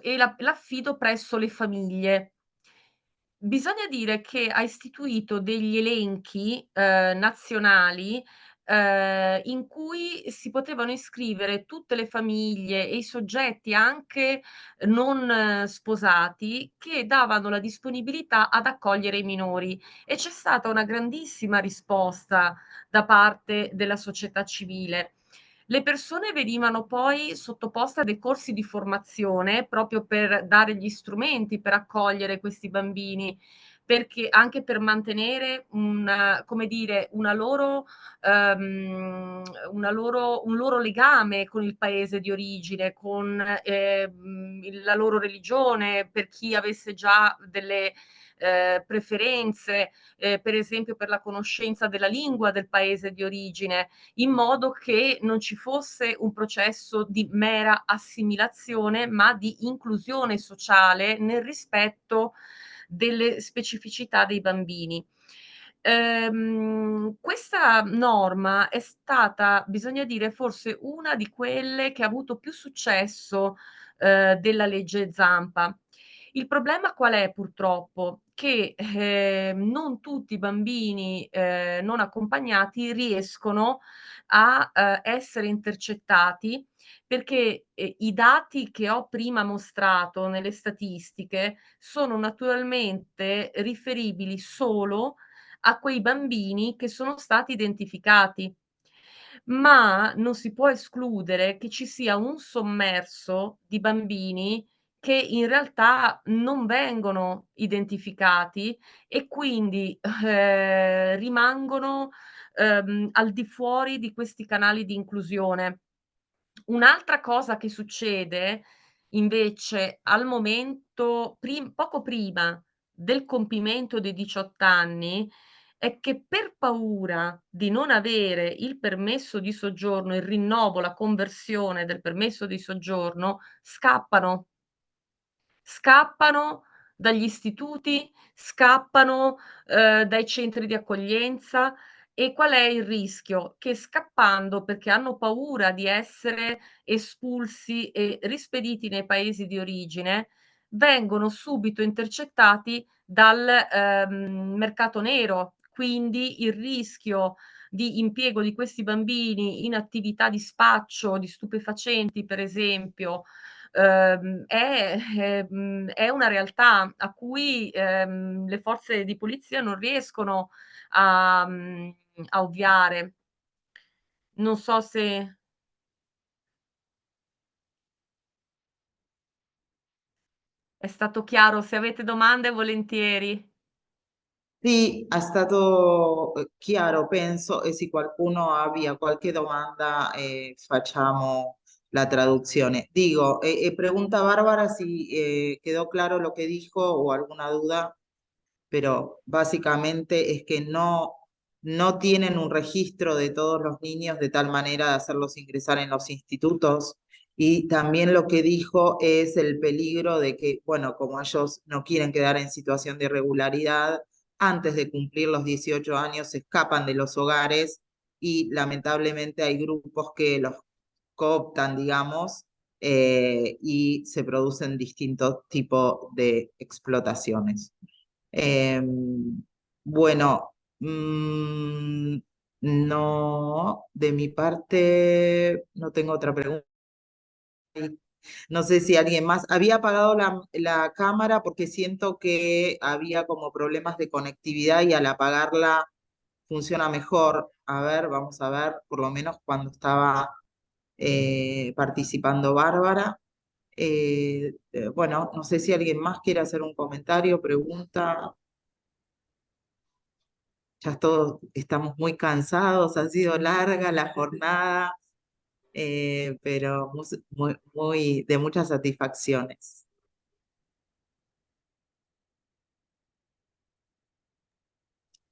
le famiglie. Bisogna dire che ha istituito degli elenchi, nazionali, in cui si potevano iscrivere tutte le famiglie e i soggetti anche non sposati, che davano la disponibilità ad accogliere i minori, e c'è stata una grandissima risposta da parte della società civile. Le persone venivano poi sottoposte a dei corsi di formazione proprio per dare gli strumenti per accogliere questi bambini, perché anche per mantenere come dire, un loro legame con il paese di origine, con, la loro religione, per chi avesse già delle, preferenze, per esempio per la conoscenza della lingua del paese di origine, in modo che non ci fosse un processo di mera assimilazione, ma di inclusione sociale nel rispetto delle specificità dei bambini. Questa norma è stata, bisogna dire, forse una di quelle che ha avuto più successo, della legge Zampa. Il problema qual è purtroppo? Che, non tutti i bambini, non accompagnati riescono a, essere intercettati, perché, i dati che ho prima mostrato nelle statistiche sono naturalmente riferibili solo a quei bambini che sono stati identificati. Ma non si può escludere che ci sia un sommerso di bambini che in realtà non vengono identificati e quindi, rimangono, al di fuori di questi canali di inclusione. Un'altra cosa che succede invece al momento poco prima del compimento dei 18 anni, è che per paura di non avere il permesso di soggiorno, il rinnovo, la conversione del permesso di soggiorno, scappano. Scappano dagli istituti, scappano, dai centri di accoglienza. E qual è il rischio? Che scappando, perché hanno paura di essere espulsi e rispediti nei paesi di origine, vengono subito intercettati dal, mercato nero. Quindi il rischio di impiego di questi bambini in attività di spaccio di stupefacenti, per esempio, è una realtà a cui, le forze di polizia non riescono a ovviare. Non so se è stato chiaro. Se avete domande volentieri. Sì, è stato chiaro, penso, e se qualcuno abbia qualche domanda facciamo la traduzione. Digo, pregunta Bárbara si quedó claro lo que dijo o alguna duda, pero básicamente es que no tienen un registro de todos los niños de tal manera de hacerlos ingresar en los institutos. Y también lo que dijo es el peligro de que, bueno, como ellos no quieren quedar en situación de irregularidad, antes de cumplir los 18 años se escapan de los hogares y lamentablemente hay grupos que los cooptan, digamos, y se producen distintos tipos de explotaciones. Bueno, no, de mi parte no tengo otra pregunta. No sé si alguien más. Había apagado la cámara porque siento que había como problemas de conectividad y al apagarla funciona mejor. A ver, vamos a ver, por lo menos cuando estaba participando Bárbara. Bueno, no sé si alguien más quiere hacer un comentario, pregunta. Ya todos estamos muy cansados, ha sido larga la jornada, pero de muchas satisfacciones.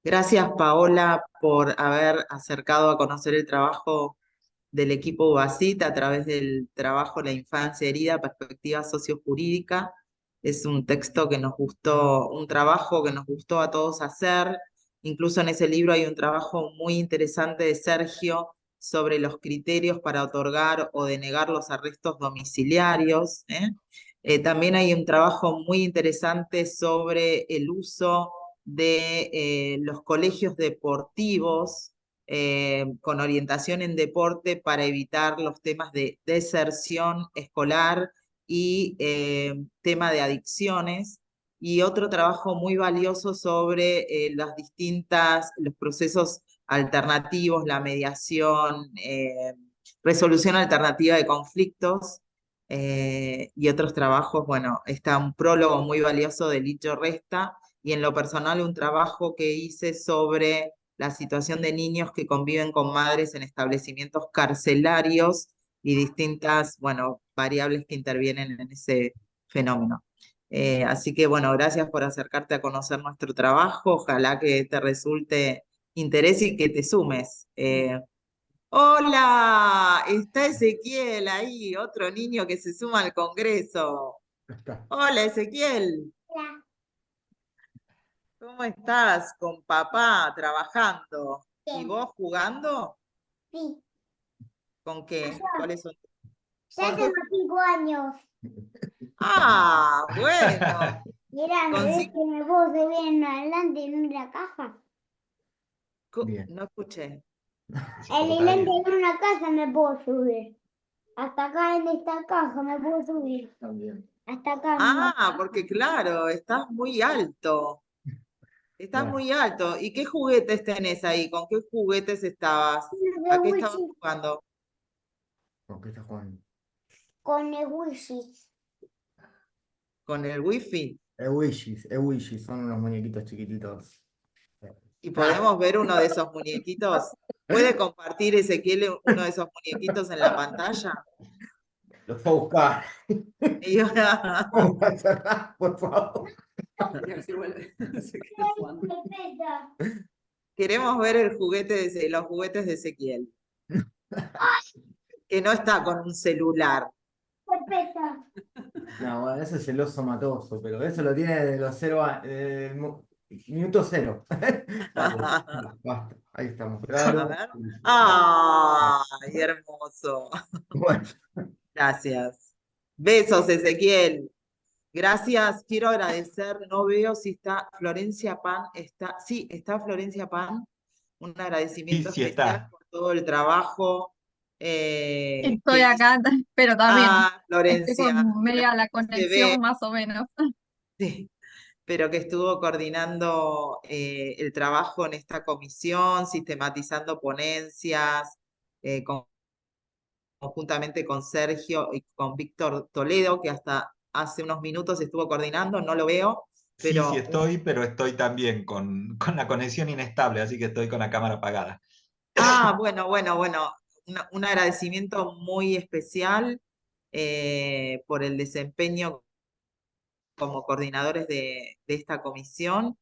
Gracias, Paola, por haber acercado a conocer el trabajo del equipo UBASIT a través del trabajo La infancia herida, perspectiva sociojurídica. Es un texto que nos gustó, un trabajo que nos gustó a todos hacer. Incluso en ese libro hay un trabajo muy interesante de Sergio sobre los criterios para otorgar o denegar los arrestos domiciliarios. También hay un trabajo muy interesante sobre el uso de los colegios deportivos con orientación en deporte para evitar los temas de deserción escolar y tema de adicciones. Y otro trabajo muy valioso sobre los procesos alternativos, la mediación, resolución alternativa de conflictos. Y otros trabajos, bueno, está un prólogo muy valioso de Licho Resta, y en lo personal un trabajo que hice sobre la situación de niños que conviven con madres en establecimientos carcelarios y distintas, bueno, variables que intervienen en ese fenómeno. Así que, bueno, gracias por acercarte a conocer nuestro trabajo. Ojalá que te resulte interés y que te sumes. Hola, está Ezequiel ahí, otro niño que se suma al Congreso. Está. Hola, Ezequiel. Hola. ¿Cómo estás? Con papá, trabajando. ¿Y Bien. vos jugando? Sí, ¿Con qué? Allá. ¿Cuáles son? ya tengo 5 años. Ah, bueno. Mirá, Con ¿ves cinco- que me puedo subir en adelante en una caja? Bien. No escuché. El adelante en una casa me puedo subir. Hasta acá en esta caja me puedo subir. También. Hasta acá. Ah, porque claro, estás muy alto. Estás Bueno, muy alto. ¿Y qué juguetes tenés ahí? ¿Con qué juguetes estabas? No. ¿A qué estabas jugando? ¿con qué estás jugando? Con el wishi. ¿Con el wifi? Ewishis, son unos muñequitos chiquititos. ¿Y podemos ver uno de esos muñequitos? ¿Puede compartir Ezequiel uno de esos muñequitos en la pantalla? Los fue a buscar. Y ahora- Vamos a cerrar, por favor. Queremos ver los juguetes de Ezequiel, que no está con un celular. No, bueno, ese es el oso matoso, pero eso lo tiene de los minuto cero. Dale, basta, ahí estamos. A Claro. ver. ¡Ay, hermoso! Bueno, Gracias. Besos, Ezequiel. Gracias. Quiero agradecer, no veo si está Florencia Pan. Sí, está Florencia Pan. Un Sí, agradecimiento sí especial está. por todo el trabajo Estoy que hizo. acá, pero también estoy Florencia, con media la no se ve, conexión más o menos. sí, pero que estuvo coordinando el trabajo en esta comisión, sistematizando ponencias, conjuntamente con Sergio y con Víctor Toledo, que hasta hace unos minutos estuvo coordinando, no lo veo, Sí, sí pero estoy, pero estoy también con la conexión inestable, así que estoy con la cámara apagada. bueno. Un agradecimiento muy especial por el desempeño como coordinadores de esta comisión.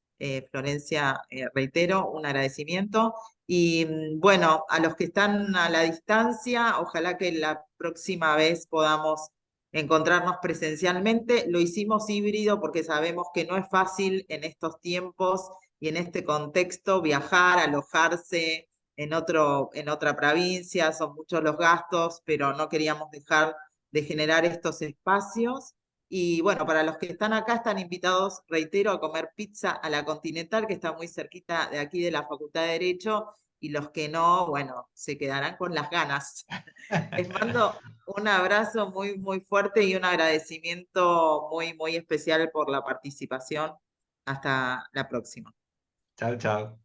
Florencia, reitero, un agradecimiento. Y bueno, a los que están a la distancia, ojalá que la próxima vez podamos encontrarnos presencialmente. Lo hicimos híbrido porque sabemos que no es fácil en estos tiempos y en este contexto viajar, alojarse en otra provincia, son muchos los gastos, pero no queríamos dejar de generar estos espacios. Y bueno, para los que están acá están invitados, reitero, a comer pizza a la Continental, que está muy cerquita de aquí de la Facultad de Derecho, y los que no, bueno, se quedarán con las ganas. Les mando un abrazo muy, muy fuerte y un agradecimiento muy, muy especial por la participación. Hasta la próxima. Chao, chao.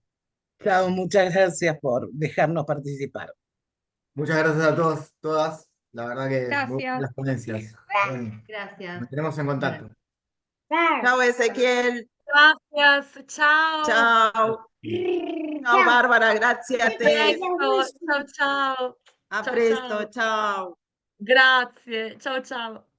Chao, muchas gracias por dejarnos participar. muchas gracias a todos, todas. La verdad que muy Gracias. buenas ponencias. Bueno, Gracias. nos tenemos en contacto. Chao, Ezequiel. Gracias. Chao. Chao. Chao, Chao. Bárbara. Gracias a te. Presto. Ciao, ciao. A Ciao, presto. ciao. Chao. Grazie. Ciao, ciao.